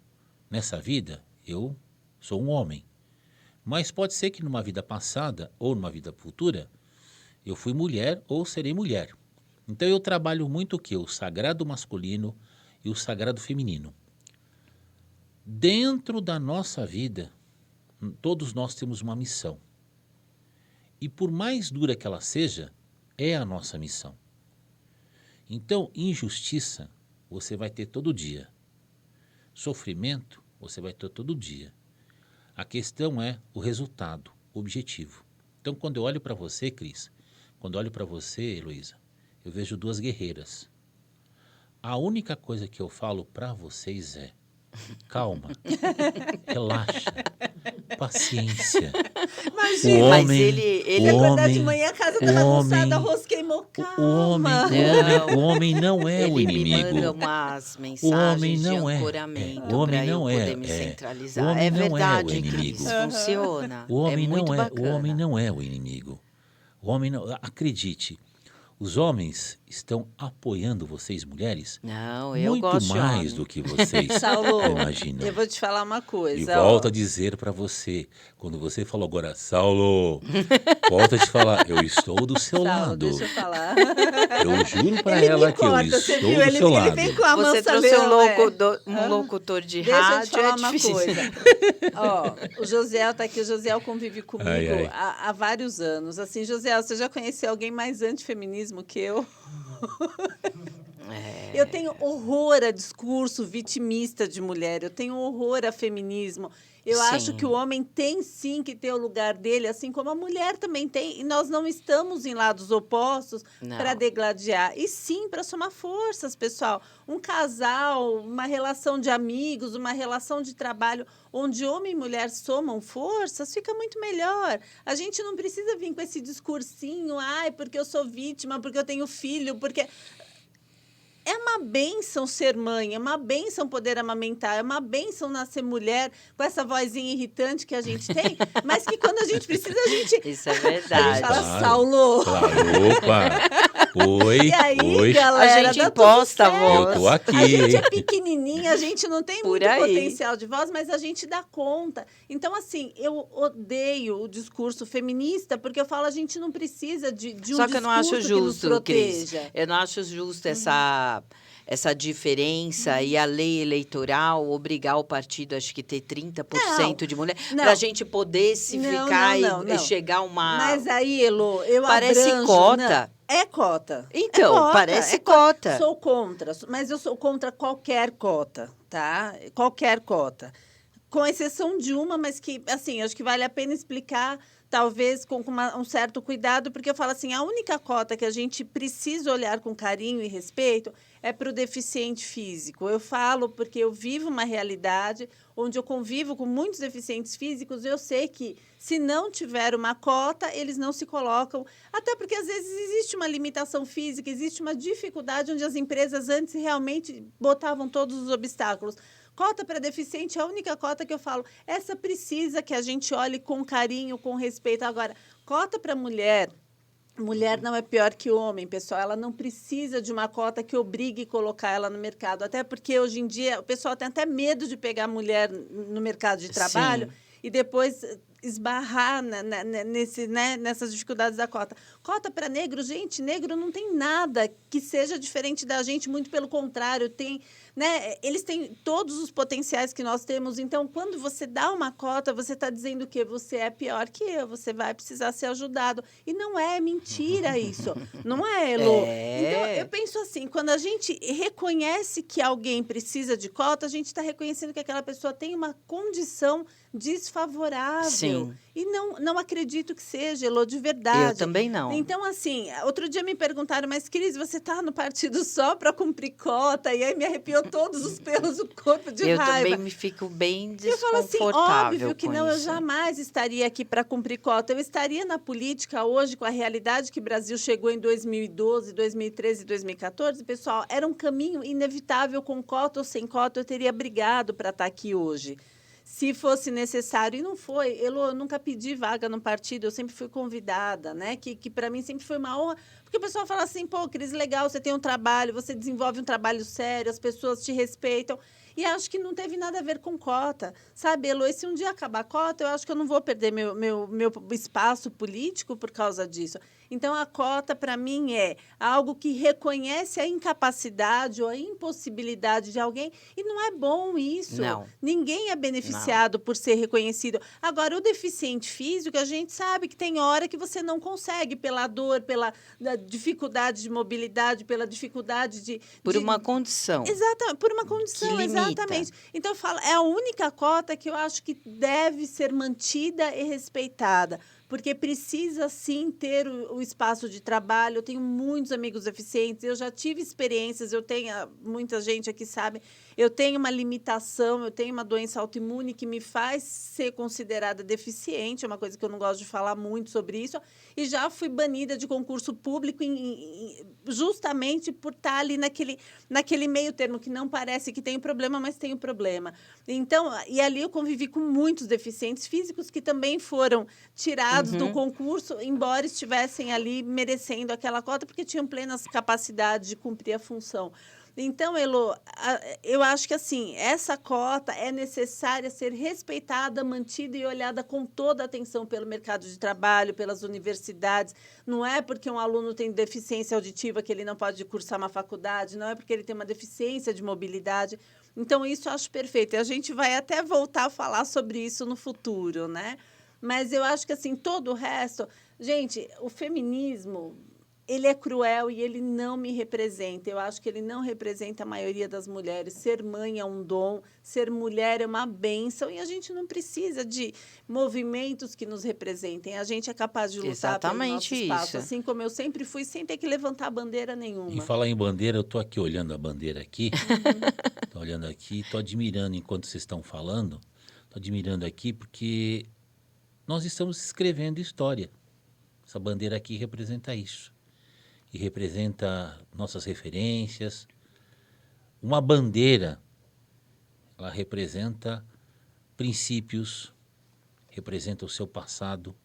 nessa vida, eu sou um homem. Mas pode ser que numa vida passada ou numa vida futura, eu fui mulher ou serei mulher. Então eu trabalho muito o quê? O sagrado masculino e o sagrado feminino. Dentro da nossa vida, todos nós temos uma missão. E por mais dura que ela seja, é a nossa missão. Então, injustiça você vai ter todo dia. Sofrimento você vai ter todo dia. A questão é o resultado, o objetivo. Então, quando eu olho para você, Cris, quando eu olho para você, Heloísa, eu vejo duas guerreiras. A única coisa que eu falo para vocês é: calma, relaxa, paciência. Imagina, O Mas homem- ele o acordar de homem- manhã, a casa o tá bagunçada, homem- arroz queimou, O homem, calma. o homem não é o Ele me inimigo. manda umas O homem mensagens de não é. ancoramento O homem para eu não é. poder me É. centralizar. O homem É não é o verdade, inimigo. Cris, funciona. O homem, é muito não é, o bacana. homem não é o inimigo. O homem não, acredite, os homens estão apoiando vocês, mulheres, Não, eu muito gosto de mais homem. do que vocês Saulo, imaginam. eu vou te falar uma E coisa. volto ó. a dizer para você, quando você falou agora, Saulo, volto a te falar, eu estou do seu Saulo, lado. deixa eu falar. Eu juro para Ele ela me que eu corta, você estou viu? do Ele, seu ele lado. vem com a Você mansa trouxe leão, um locutor de Deixa eu te rádio, falar é uma difícil. coisa. Ó, o Josiel tá aqui, o Josiel convive comigo Ai, ai. há vários anos. Assim, Josiel, você já conheceu alguém mais antifeminismo que eu? Eu tenho horror a discurso vitimista de mulher, eu tenho horror a feminismo. Eu Sim. acho que o homem tem sim que ter o lugar dele, assim como a mulher também tem. E nós não estamos em lados opostos Não. para degladiar. E sim para somar forças, pessoal. Um casal, uma relação de amigos, uma relação de trabalho, onde homem e mulher somam forças, fica muito melhor. A gente não precisa vir com esse discursinho, ai, porque eu sou vítima, porque eu tenho filho, porque... É uma bênção ser mãe, é uma bênção poder amamentar, é uma bênção nascer mulher com essa vozinha irritante que a gente tem, mas que quando a gente precisa, a gente Isso é a gente verdade. fala, Claro. Saulo. Claro, opa, oi, E aí, oi, galera, A gente dá tudo imposta a certo. voz. eu tô aqui, A gente é hein? pequenininha, a gente não tem Por muito aí. potencial de voz, mas a gente dá conta. Então, assim, eu odeio o discurso feminista, porque eu falo, a gente não precisa de um Só que eu não acho discurso que nos justo, Cris. proteja. Eu não acho justo essa diferença e a lei eleitoral obrigar o partido, acho que ter 30% de mulher, não. para a gente poder se Não, ficar não, e não. chegar a uma... Mas aí, Elô, eu Parece abranjo... cota. Não, é cota. Então, É cota, parece é cota. Sou contra, mas eu sou contra qualquer cota, tá? Qualquer cota. Com exceção de uma, mas que, assim, acho que vale a pena explicar, talvez com um certo cuidado, porque eu falo assim, a única cota que a gente precisa olhar com carinho e respeito é para o deficiente físico. Eu falo porque eu vivo uma realidade onde eu convivo com muitos deficientes físicos, eu sei que se não tiver uma cota, eles não se colocam, até porque às vezes existe uma limitação física, existe uma dificuldade onde as empresas antes realmente botavam todos os obstáculos. Cota para deficiente é a única cota que eu falo. Essa precisa que a gente olhe com carinho, com respeito. Agora, cota para mulher. Mulher não é pior que homem, pessoal. Ela não precisa de uma cota que obrigue a colocar ela no mercado. Até porque, hoje em dia, o pessoal tem até medo de pegar mulher no mercado de trabalho Sim. e depois esbarrar nessas dificuldades da cota. Cota para negro, gente, negro não tem nada que seja diferente da gente, muito pelo contrário, tem, né, eles têm todos os potenciais que nós temos. Então, quando você dá uma cota, você está dizendo que você é pior que eu, você vai precisar ser ajudado. E não é mentira isso, não é, Elô? Então, eu penso assim, quando a gente reconhece que alguém precisa de cota, a gente está reconhecendo que aquela pessoa tem uma condição desfavorável. Sim. E não acredito que seja, Elô, de verdade. Eu também não. Então, assim, outro dia me perguntaram, mas, Cris, você está no partido só para cumprir cota? E aí me arrepiou todos os pelos do corpo de raiva. Eu também me fico bem Eu falo assim, desconfortável óbvio que com não, eu isso. jamais estaria aqui para cumprir cota. Eu estaria na política hoje com a realidade que o Brasil chegou em 2012, 2013 e 2014. Pessoal, era um caminho inevitável, com cota ou sem cota, eu teria brigado para estar aqui hoje, se fosse necessário. E não foi. Eu nunca pedi vaga no partido, eu sempre fui convidada, né? Que para mim sempre foi uma honra. Porque o pessoal fala assim, pô, Cris, legal, você tem um trabalho, você desenvolve um trabalho sério, as pessoas te respeitam. E acho que não teve nada a ver com cota. Sabe, Elo, e se um dia acabar a cota, eu acho que eu não vou perder meu espaço político por causa disso. Então, a cota, para mim, é algo que reconhece a incapacidade ou a impossibilidade de alguém. E não é bom isso. Não. Ninguém é beneficiado por ser reconhecido. Agora, o deficiente físico, a gente sabe que tem hora que você não consegue, pela dor, pela dificuldade de mobilidade, pela dificuldade de... Por uma condição. Exatamente, por uma condição, que limita. exatamente. Então, eu falo, é a única cota que eu acho que deve ser mantida e respeitada, porque precisa, sim, ter o espaço de trabalho. Eu tenho muitos amigos deficientes, eu já tive experiências, muita gente aqui sabe, eu tenho uma limitação, eu tenho uma doença autoimune que me faz ser considerada deficiente, é uma coisa que eu não gosto de falar muito sobre isso, e já fui banida de concurso público justamente por estar ali naquele meio termo, que não parece que tem o problema, mas tem o problema. Então, e ali eu convivi com muitos deficientes físicos que também foram tirados do concurso, embora estivessem ali merecendo aquela cota, porque tinham plenas capacidades de cumprir a função. Então, Elo, eu acho que assim, essa cota é necessária ser respeitada, mantida e olhada com toda a atenção pelo mercado de trabalho, pelas universidades. Não é porque um aluno tem deficiência auditiva que ele não pode cursar uma faculdade, não é porque ele tem uma deficiência de mobilidade. Então, isso eu acho perfeito. E a gente vai até voltar a falar sobre isso no futuro, né? Mas eu acho que, assim, todo o resto... Gente, o feminismo, ele é cruel e ele não me representa. Eu acho que ele não representa a maioria das mulheres. Ser mãe é um dom, ser mulher é uma bênção, e a gente não precisa de movimentos que nos representem. A gente é capaz de lutar pelo nosso espaço, assim como eu sempre fui, sem ter que levantar bandeira nenhuma. E falar em bandeira, eu estou aqui olhando a bandeira aqui, estou olhando aqui, estou admirando enquanto vocês estão falando, estou admirando aqui porque nós estamos escrevendo história. Essa bandeira aqui representa isso. E representa nossas referências. Uma bandeira, ela representa princípios, representa o seu passado,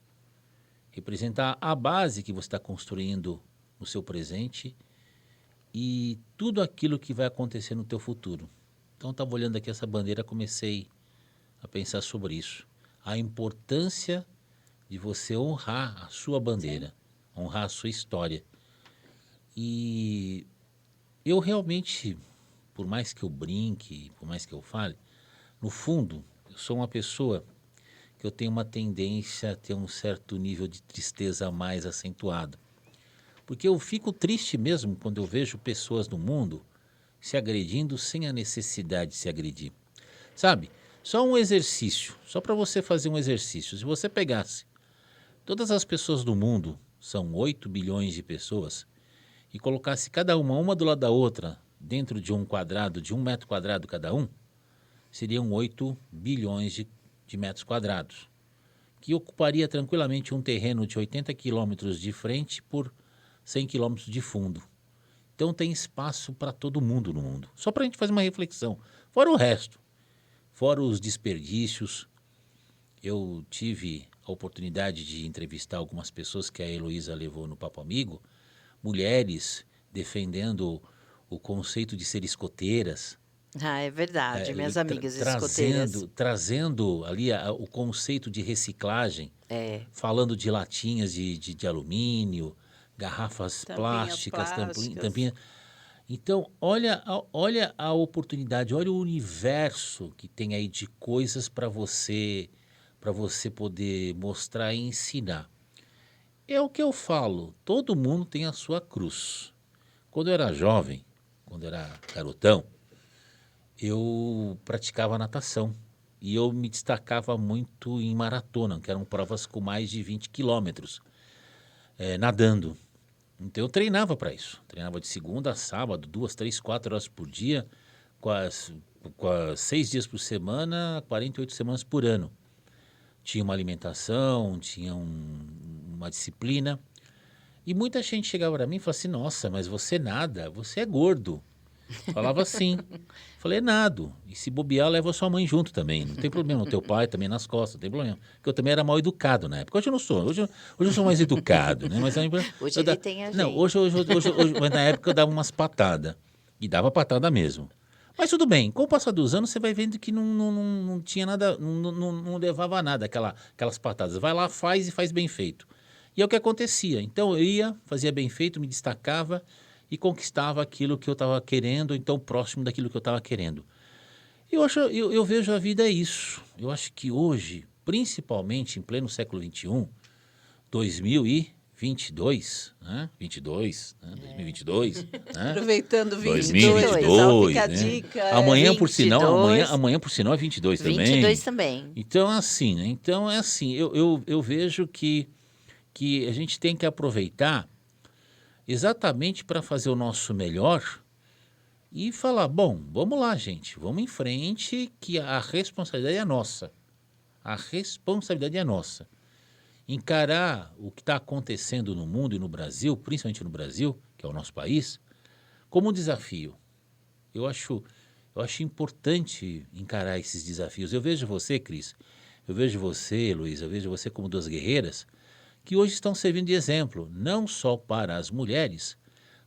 representa a base que você está construindo no seu presente e tudo aquilo que vai acontecer no teu futuro. Então, eu estava olhando aqui essa bandeira, comecei a pensar sobre isso. A importância de você honrar a sua bandeira, honrar a sua história. E eu realmente, por mais que eu brinque, por mais que eu fale, no fundo, eu sou uma pessoa que eu tenho uma tendência a ter um certo nível de tristeza mais acentuado. Porque eu fico triste mesmo quando eu vejo pessoas no mundo se agredindo sem a necessidade de se agredir. Sabe? Só um exercício, só para você fazer um exercício. Se você pegasse todas as pessoas do mundo, são 8 bilhões de pessoas, e colocasse cada uma do lado da outra, dentro de um quadrado, de 1 metro quadrado cada um, seriam 8 bilhões de metros quadrados, que ocuparia tranquilamente um terreno de 80 quilômetros de frente por 100 quilômetros de fundo. Então tem espaço para todo mundo no mundo. Só para a gente fazer uma reflexão. Fora o resto, fora os desperdícios. Eu tive a oportunidade de entrevistar algumas pessoas que a Heloísa levou no Papo Amigo, mulheres defendendo o conceito de ser escoteiras, Ah, é verdade, É, minhas tra- amigas escoteiras. trazendo ali o conceito de reciclagem, É, falando de latinhas de alumínio, garrafas Tampinhas plásticas, plásticas. tampinhas. Então, olha a oportunidade, olha o universo que tem aí de coisas para você poder mostrar e ensinar. É o que eu falo, todo mundo tem a sua cruz. Quando eu era jovem, quando eu era garotão, eu praticava natação e eu me destacava muito em maratona, que eram provas com mais de 20 quilômetros, nadando. Então eu treinava para isso. Treinava de segunda a sábado, 2, 3, 4 horas por dia, com as 6 dias por semana, 48 semanas por ano. Tinha uma alimentação, tinha uma disciplina. E muita gente chegava para mim e falava assim: Nossa, mas você nada, você é gordo. Falava assim. Falei: Nado. E se bobear, leva a sua mãe junto também. Não tem problema. O teu pai também nas costas, não tem problema. Porque eu também era mal educado na época. Hoje eu não sou. Hoje eu sou mais educado, né? Mas hoje eu ele da... tem a Não, gente. mas na época eu dava umas patadas. E dava patada mesmo. Mas tudo bem, com o passar dos anos, você vai vendo que não tinha nada, não levava a nada aquelas patadas. Vai lá, faz e faz bem feito. E é o que acontecia. Então eu ia, fazia bem feito, me destacava e conquistava aquilo que eu estava querendo, então próximo daquilo que eu estava querendo. Eu vejo a vida é isso. Eu acho que hoje, principalmente em pleno século XXI, 2022, né? 22, né? 2022, né? Aproveitando 22, 22, pessoal, fica a 2022, né? dica. Amanhã por sinal é 22 também. 22 também. Então assim, né? Então é assim, eu vejo que a gente tem que aproveitar exatamente para fazer o nosso melhor e falar, bom, vamos lá, gente, vamos em frente, que a responsabilidade é nossa. A responsabilidade é nossa. Encarar o que está acontecendo no mundo e no Brasil, principalmente no Brasil, que é o nosso país, como um desafio. Eu acho importante encarar esses desafios. Eu vejo você, Cris, eu vejo você, Luiz, eu vejo você como duas guerreiras que hoje estão servindo de exemplo, não só para as mulheres,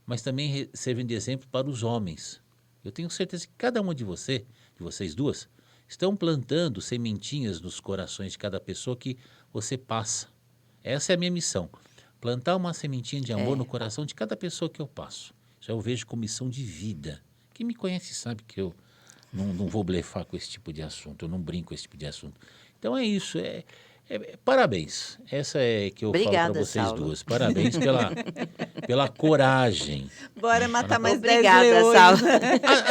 mas também servindo de exemplo para os homens. Eu tenho certeza que cada uma de vocês duas, estão plantando sementinhas nos corações de cada pessoa que você passa. Essa é a minha missão, plantar uma sementinha de amor no coração de cada pessoa que eu passo. Isso eu vejo como missão de vida. Quem me conhece sabe que eu não vou blefar com esse tipo de assunto, eu não brinco com esse tipo de assunto. Então é isso, parabéns. Essa é que eu falo para Obrigada, vocês Saulo. duas. Parabéns pela coragem. Bora matar mais 10 Obrigada, leões. Saulo.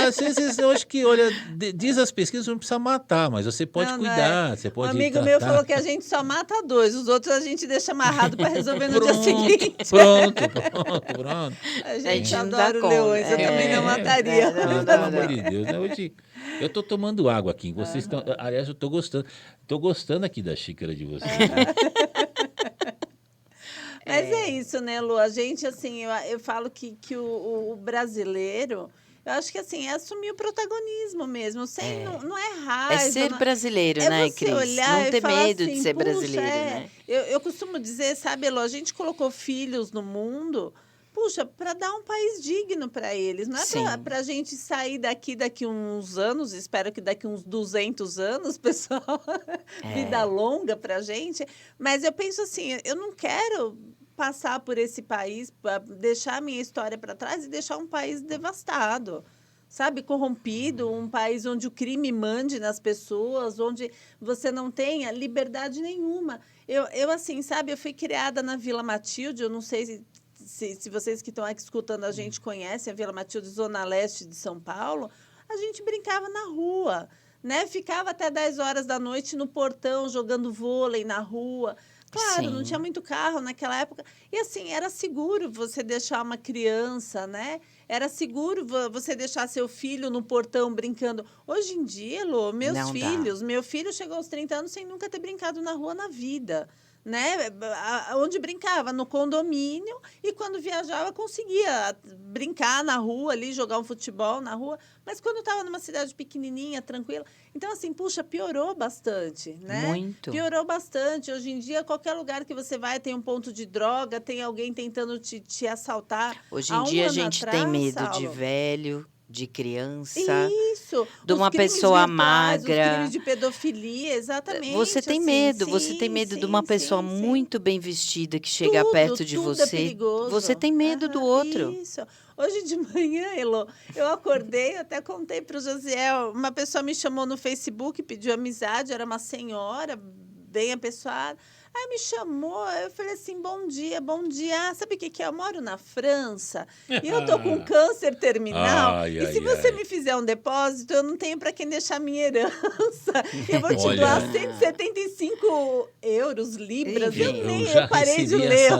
Às vezes eu acho que, olha, diz as pesquisas, não precisa matar, mas você pode Não, não é. cuidar, você Um pode amigo meu tratar. falou que a gente só mata 2, os outros a gente deixa amarrado para resolver no dia Pronto, seguinte. pronto. A gente gente não dá adora conta. leões, eu também não mataria. Pelo amor de Deus, né? Hoje eu tô tomando água aqui. Vocês estão, aliás, eu tô gostando aqui da xícara de vocês. Né? Mas é isso, né, Lu? A gente, assim, eu falo que o brasileiro, eu acho que, assim, é assumir o protagonismo mesmo, sem, não é raiva. É ser não- brasileiro, é né, você Cris? olhar Não e ter falar medo de assim, ser puxa, brasileiro, né? Eu costumo dizer, sabe, Lu, a gente colocou filhos no mundo, puxa, para dar um país digno para eles. Não é Sim. para a gente sair daqui uns anos, espero que daqui uns 200 anos, pessoal, vida longa para a gente. Mas eu penso assim, eu não quero passar por esse país, deixar a minha história para trás e deixar um país devastado. Sabe, corrompido, um país onde o crime mande nas pessoas, onde você não tenha liberdade nenhuma. Eu assim, sabe, eu fui criada na Vila Matilde, eu não sei se vocês que estão aqui escutando a gente conhecem a Vila Matilde, Zona Leste de São Paulo, a gente brincava na rua, né? Ficava até 10 horas da noite no portão jogando vôlei na rua. Claro, não Sim. tinha muito carro naquela época. E assim, era seguro você deixar uma criança, né? Era seguro você deixar seu filho no portão brincando. Hoje em dia, Lô, Não dá. meu filho chegou aos 30 anos sem nunca ter brincado na rua na vida. Né? Onde brincava? No condomínio, e quando viajava conseguia brincar na rua ali, jogar um futebol na rua, mas quando estava numa cidade pequenininha, tranquila. Então, assim, puxa, piorou bastante, né? Muito. Piorou bastante. Hoje em dia, qualquer lugar que você vai tem um ponto de droga, tem alguém tentando te assaltar. Hoje Há em um dia a ano gente tem atrás, medo de Saulo, velho, de criança, Isso. de Os uma crimes pessoa virtuais, os magra. crimes de pedofilia, exatamente. Você tem assim, medo, você sim, tem medo de uma sim, pessoa sim, sim. muito bem vestida que chega perto de Tudo é você. perigoso. Você tem medo do Aham, outro. isso. Hoje de manhã, Elô, eu acordei, eu até contei para o Josiel, uma pessoa me chamou no Facebook, pediu amizade, era uma senhora bem apessoada. Aí me chamou, eu falei assim, bom dia, bom dia. Ah, sabe o que que é? Eu moro na França e eu tô com câncer terminal. Ai, E se ai, você ai. me fizer um depósito, eu não tenho para quem deixar minha herança. Eu vou te doar Olha, 175 euros, libras. Enfim. eu já Eu parei de recebi ler.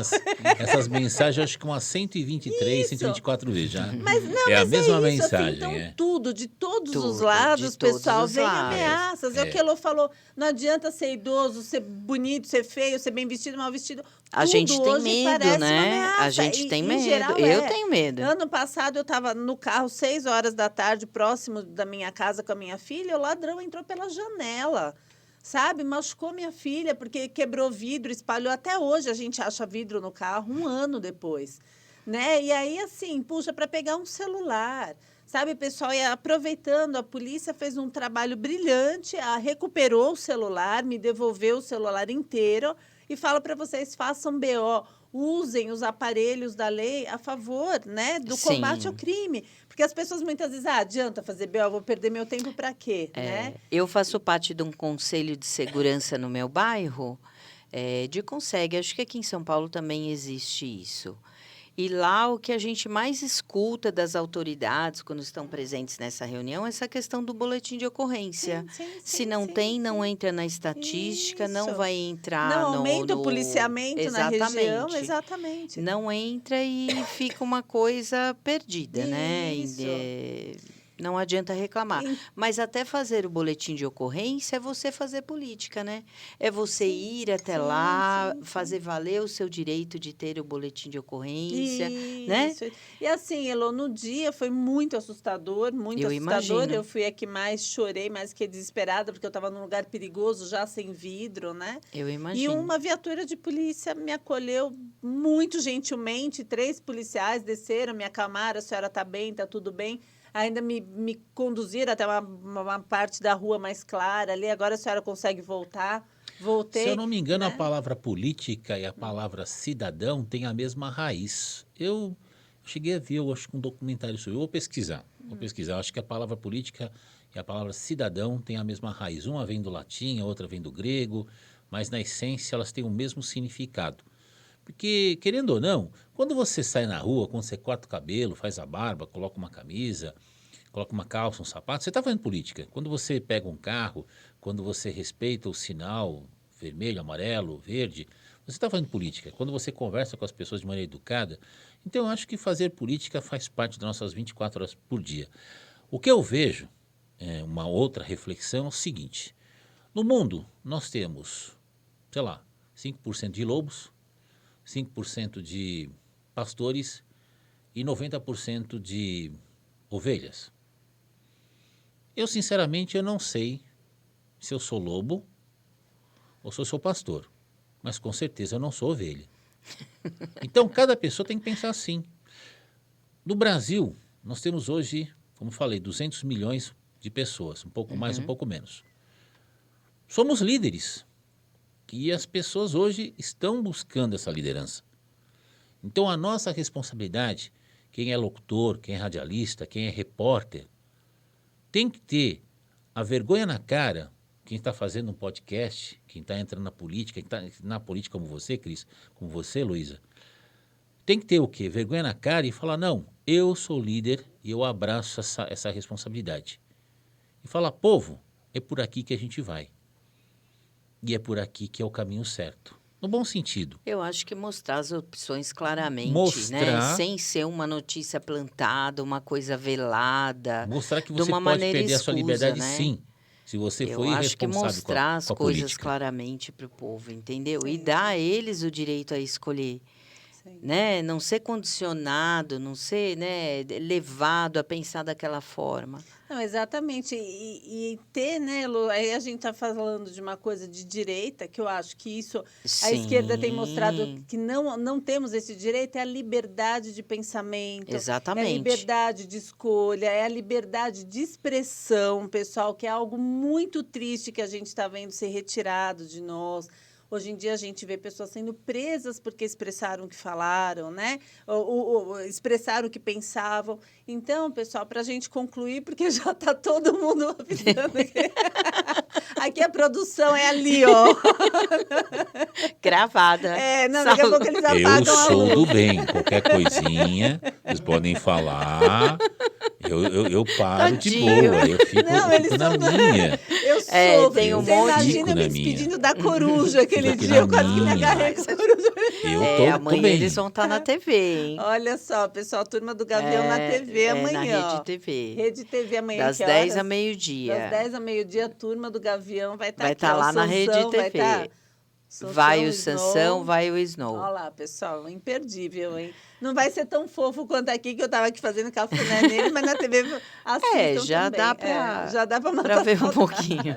essas mensagens, acho que umas 123, Isso. 124 vezes já. Mas não, É a mas é mesma isso, assim, mensagem, então é. tudo, de todos os Tudo, lados, de todos pessoal, os vem lados. ameaças. É o É. que a Elô falou, não adianta ser idoso, ser bonito, ser feio, ser bem vestido, mal vestido. A Tudo gente tem hoje medo, parece uma né? A ameaça. gente tem Em medo. geral, Eu é. tenho medo. Ano passado, eu estava no carro, 6 horas da tarde, próximo da minha casa com a minha filha, o ladrão entrou pela janela. Sabe, machucou minha filha porque quebrou vidro, espalhou. Até hoje a gente acha vidro no carro, um ano depois, né? E aí, assim, puxa, para pegar um celular, sabe, pessoal, e aproveitando, a polícia fez um trabalho brilhante, recuperou o celular, me devolveu o celular inteiro e fala para vocês, façam BO, usem os aparelhos da lei a favor, né, do combate ao Sim. crime. Porque as pessoas muitas vezes, adianta fazer BO, vou perder meu tempo para quê, né? Eu faço parte de um conselho de segurança no meu bairro, de Conseg. Acho que aqui em São Paulo também existe isso. E lá o que a gente mais escuta das autoridades quando estão presentes nessa reunião é essa questão do boletim de ocorrência. Se não tem, não entra na estatística, não Isso. vai entrar Não aumenta o no... policiamento na região, Exatamente. exatamente. Não entra e fica uma coisa perdida, né? Isso. Não adianta reclamar. Em- Mas até fazer o boletim de ocorrência é você fazer política, né? É você ir até lá, fazer valer o seu direito de ter o boletim de ocorrência, né? Isso. E assim, Elô, no dia foi muito assustador, muito Eu assustador. imagino. Eu fui a que mais chorei, mais que desesperada, porque eu estava num lugar perigoso, já sem vidro, né? Eu E imagino. uma viatura de polícia me acolheu muito gentilmente. 3 policiais desceram, me acalmaram, a senhora está bem, está tudo bem. Ainda me conduziram até uma parte da rua mais clara ali. Agora a senhora consegue voltar. Voltei. Se eu não me engano, né? a palavra política e a palavra cidadão têm a mesma raiz. Eu cheguei a ver, eu acho que um documentário sobre. Eu vou pesquisar. Vou pesquisar. Acho que a palavra política e a palavra cidadão têm a mesma raiz. Uma vem do latim, a outra vem do grego, mas na essência elas têm o mesmo significado. Porque, querendo ou não, quando você sai na rua, quando você corta o cabelo, faz a barba, coloca uma camisa, coloca uma calça, um sapato, você está fazendo política. Quando você pega um carro, quando você respeita o sinal vermelho, amarelo, verde, você está fazendo política. Quando você conversa com as pessoas de maneira educada. Então, eu acho que fazer política faz parte das nossas 24 horas por dia. O que eu vejo, uma outra reflexão, é o seguinte. No mundo, nós temos, sei lá, 5% de lobos, 5% de pastores e 90% de ovelhas. Eu, sinceramente, eu não sei se eu sou lobo ou se eu sou pastor, mas com certeza eu não sou ovelha. Então, cada pessoa tem que pensar assim. No Brasil, nós temos hoje, como falei, 200 milhões de pessoas, um pouco mais, um pouco menos. Somos líderes. E as pessoas hoje estão buscando essa liderança. Então, a nossa responsabilidade, quem é locutor, quem é radialista, quem é repórter, tem que ter a vergonha na cara, quem está fazendo um podcast, quem está entrando na política, quem está na política como você, Cris, como você, Luísa, tem que ter o quê? Vergonha na cara e falar, não, eu sou líder e eu abraço essa responsabilidade. E falar, povo, é por aqui que a gente vai. E é por aqui que é o caminho certo. No bom sentido. Eu acho que mostrar as opções claramente, né? Mostrar. Sem ser uma notícia plantada, uma coisa velada. Mostrar que de você uma pode maneira perder a sua escusa, liberdade, né? sim. Se você Eu for acho que irresponsável mostrar as com a coisas política. claramente para o povo, entendeu? E dar a eles o direito a escolher. Sim. né? Não ser condicionado, não ser, né, levado a pensar daquela forma. Não, exatamente. E ter, né, Lu, aí a gente está falando de uma coisa de direita, que eu acho que isso a esquerda tem mostrado Sim, que não temos esse direito, é a liberdade de pensamento, é a exatamente. liberdade de escolha, é a liberdade de expressão, pessoal, que é algo muito triste que a gente está vendo ser retirado de nós. Hoje em dia a gente vê pessoas sendo presas porque expressaram o que falaram, né? Ou expressaram o que pensavam. Então, pessoal, para a gente concluir, porque já está todo mundo avisando aqui. Aqui a produção é ali, ó. Gravada. Não, daqui a pouco eles apagam Eu a sou luz. do bem. Qualquer coisinha, vocês podem falar. Eu paro de Tadinho. boa. Eu fico, Não, eu eles fico na são- minha. Eu É, sofro. tem um Você monte- imagina Fico eu me na minha. despedindo da coruja aquele Fico dia. Eu na quase que me minha. agarrei com a coruja. Eu tô Amanhã bem. eles vão estar na TV, hein? Olha só, pessoal, Turma do Gavião na TV amanhã. Na Rede ó. TV. Rede TV amanhã, Das que 10 horas? a meio-dia. Das 10 a meio-dia, a Turma do Gavião vai estar Vai aqui. estar ó, lá o na Rede Sansão vai TV. tá. Sansão, Vai o Snow. Sansão, vai o Snow. Olha lá, pessoal, imperdível, hein? Não vai ser tão fofo quanto aqui, que eu estava aqui fazendo cafuné nele, mas na TV assistam já também. dá pra- já dá para matar Pra ver um saudade. pouquinho.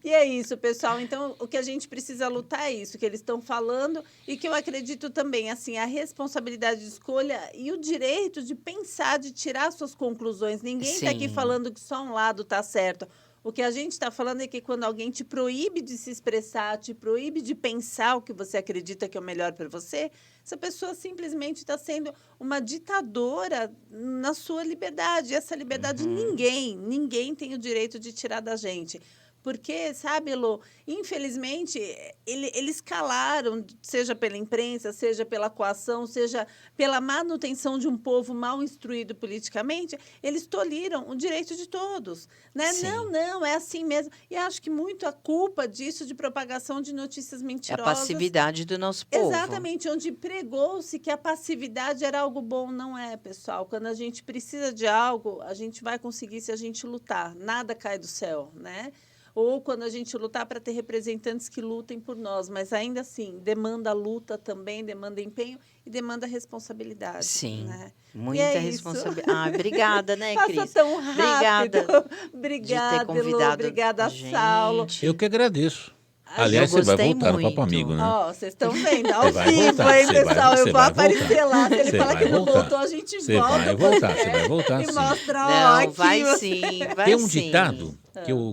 E é isso, pessoal. Então, o que a gente precisa lutar é isso, que eles estão falando e que eu acredito também, assim, a responsabilidade de escolha e o direito de pensar, de tirar suas conclusões. Ninguém está aqui Sim. falando que só um lado está certo. O que a gente está falando é que quando alguém te proíbe de se expressar, te proíbe de pensar o que você acredita que é o melhor para você, essa pessoa simplesmente está sendo uma ditadora na sua liberdade. E essa liberdade ninguém tem o direito de tirar da gente. Porque, sabe, Elô, infelizmente, eles calaram, seja pela imprensa, seja pela coação, seja pela manutenção de um povo mal instruído politicamente, eles tolhiram o direito de todos. Né? Sim. Não, é assim mesmo. E acho que muito a culpa disso de propagação de notícias É a mentirosas. passividade do nosso povo. Exatamente, onde pregou-se que a passividade era algo bom. Não é, pessoal. Quando a gente precisa de algo, a gente vai conseguir se a gente lutar. Nada cai do céu, né? Ou quando a gente lutar para ter representantes que lutem por nós. Mas ainda assim, demanda luta também, demanda empenho e demanda responsabilidade. Sim, Né? muita E é responsabilidade. Ah, obrigada, né, Passa Cris? tão rápido. Obrigada Obrigada, de ter convidado Obrigada, a gente. Saulo. Eu que agradeço. Ai, Aliás, eu você vai gostei voltar no Papo muito. Amigo, né? Ó, vocês estão vendo, ao Você vai vivo, voltar, hein, você vai- pessoal? você Eu vou vai aparecer voltar. lá. Se ele Você falar vai que não voltar. voltou, a gente Você volta. vai voltar, você vai voltar, E sim. mostra, ó, Não, aqui. vai você- sim, vai Tem um sim. ditado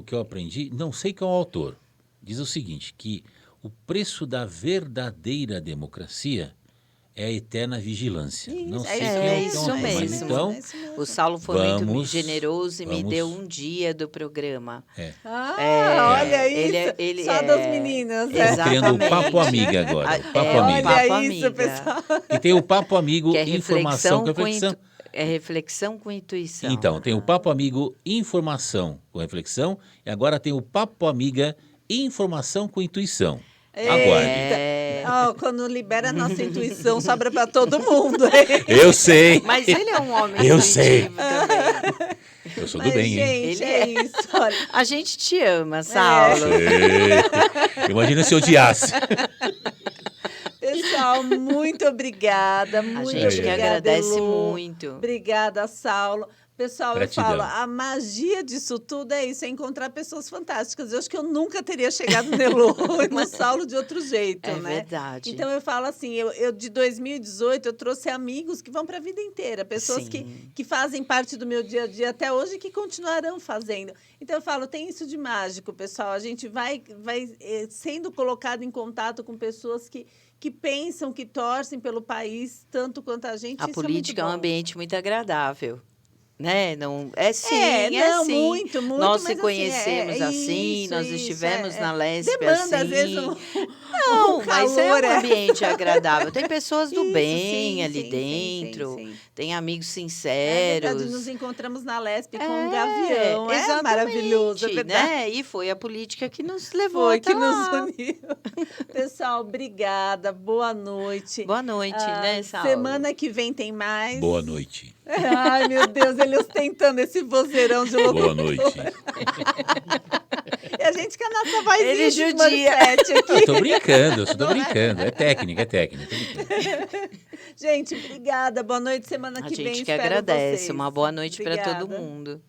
que eu aprendi, não sei quem é o autor, diz o seguinte, que o preço da verdadeira democracia é a eterna vigilância. Isso, Não é sei isso quem É é o isso autor, mas mesmo. então, É isso mesmo. O Saulo foi muito Vamos- generoso e me vamos- deu um dia do programa. Ah, olha isso. ele Só é- das meninas, né? Estamos criando o Papo Exatamente. Amiga agora, o Papo É, Amiga. Olha Papo isso, Amiga. pessoal. E tem o Papo Amigo Que é Informação com reflexão com Reflexão. É reflexão com intuição. Então, tem o Papo Amigo Informação com Reflexão e agora tem o Papo Amiga Informação com Intuição. Aguarde. Ó, quando libera a nossa intuição, sobra para todo mundo. Hein? Eu sei. Mas ele é um homem Eu intuitivo sei. também. Eu sou do Mas, bem, hein? gente, Ele é é. isso. Olha. A gente te ama, Saulo. Sei. Imagina se eu odiasse. Pessoal, muito obrigada. A Muito gente que obrigada, agradece Elô. muito. Obrigada, Saulo. Pessoal, Gratidão. eu falo, a magia disso tudo é isso, é encontrar pessoas fantásticas. Eu acho que eu nunca teria chegado no Elô e no Saulo de outro jeito, É né? verdade. Então, eu falo assim, eu de 2018, eu trouxe amigos que vão para a vida inteira. Pessoas Sim. que fazem parte do meu dia a dia até hoje e que continuarão fazendo. Então, eu falo, tem isso de mágico, pessoal. A gente vai sendo colocado em contato com pessoas que pensam, que torcem pelo país, tanto quanto a gente. A Isso política é um muito bom. ambiente muito agradável. Né? Não, é sim, não, sim. muito, Nós mas se assim, conhecemos assim, isso, nós isso, estivemos na Lespe Demanda, assim. às vezes, Não, um mas é calor, um ambiente agradável. Tem pessoas do Isso, bem sim, ali sim, dentro, sim. tem amigos É sinceros. verdade, nos encontramos na Lespe com um gavião. É exatamente, maravilhoso, é verdade. né? E foi a política que nos levou Foi até que nos lá. uniu. Pessoal, obrigada. Boa noite. Boa noite, né, Saulo? Semana que vem tem mais. Boa noite. Ai, meu Deus, ele ostentando esse vozeirão de locutor. Boa noite. E a gente gente que é a nossa vozinha Ele de judia. Smurfette aqui. Eu tô brincando, eu só tô brincando. É técnica, é técnica. Tô brincando. Gente, obrigada. Boa noite. Semana A que vem gente que espero agradece. vocês. Uma boa noite para todo Obrigada. mundo.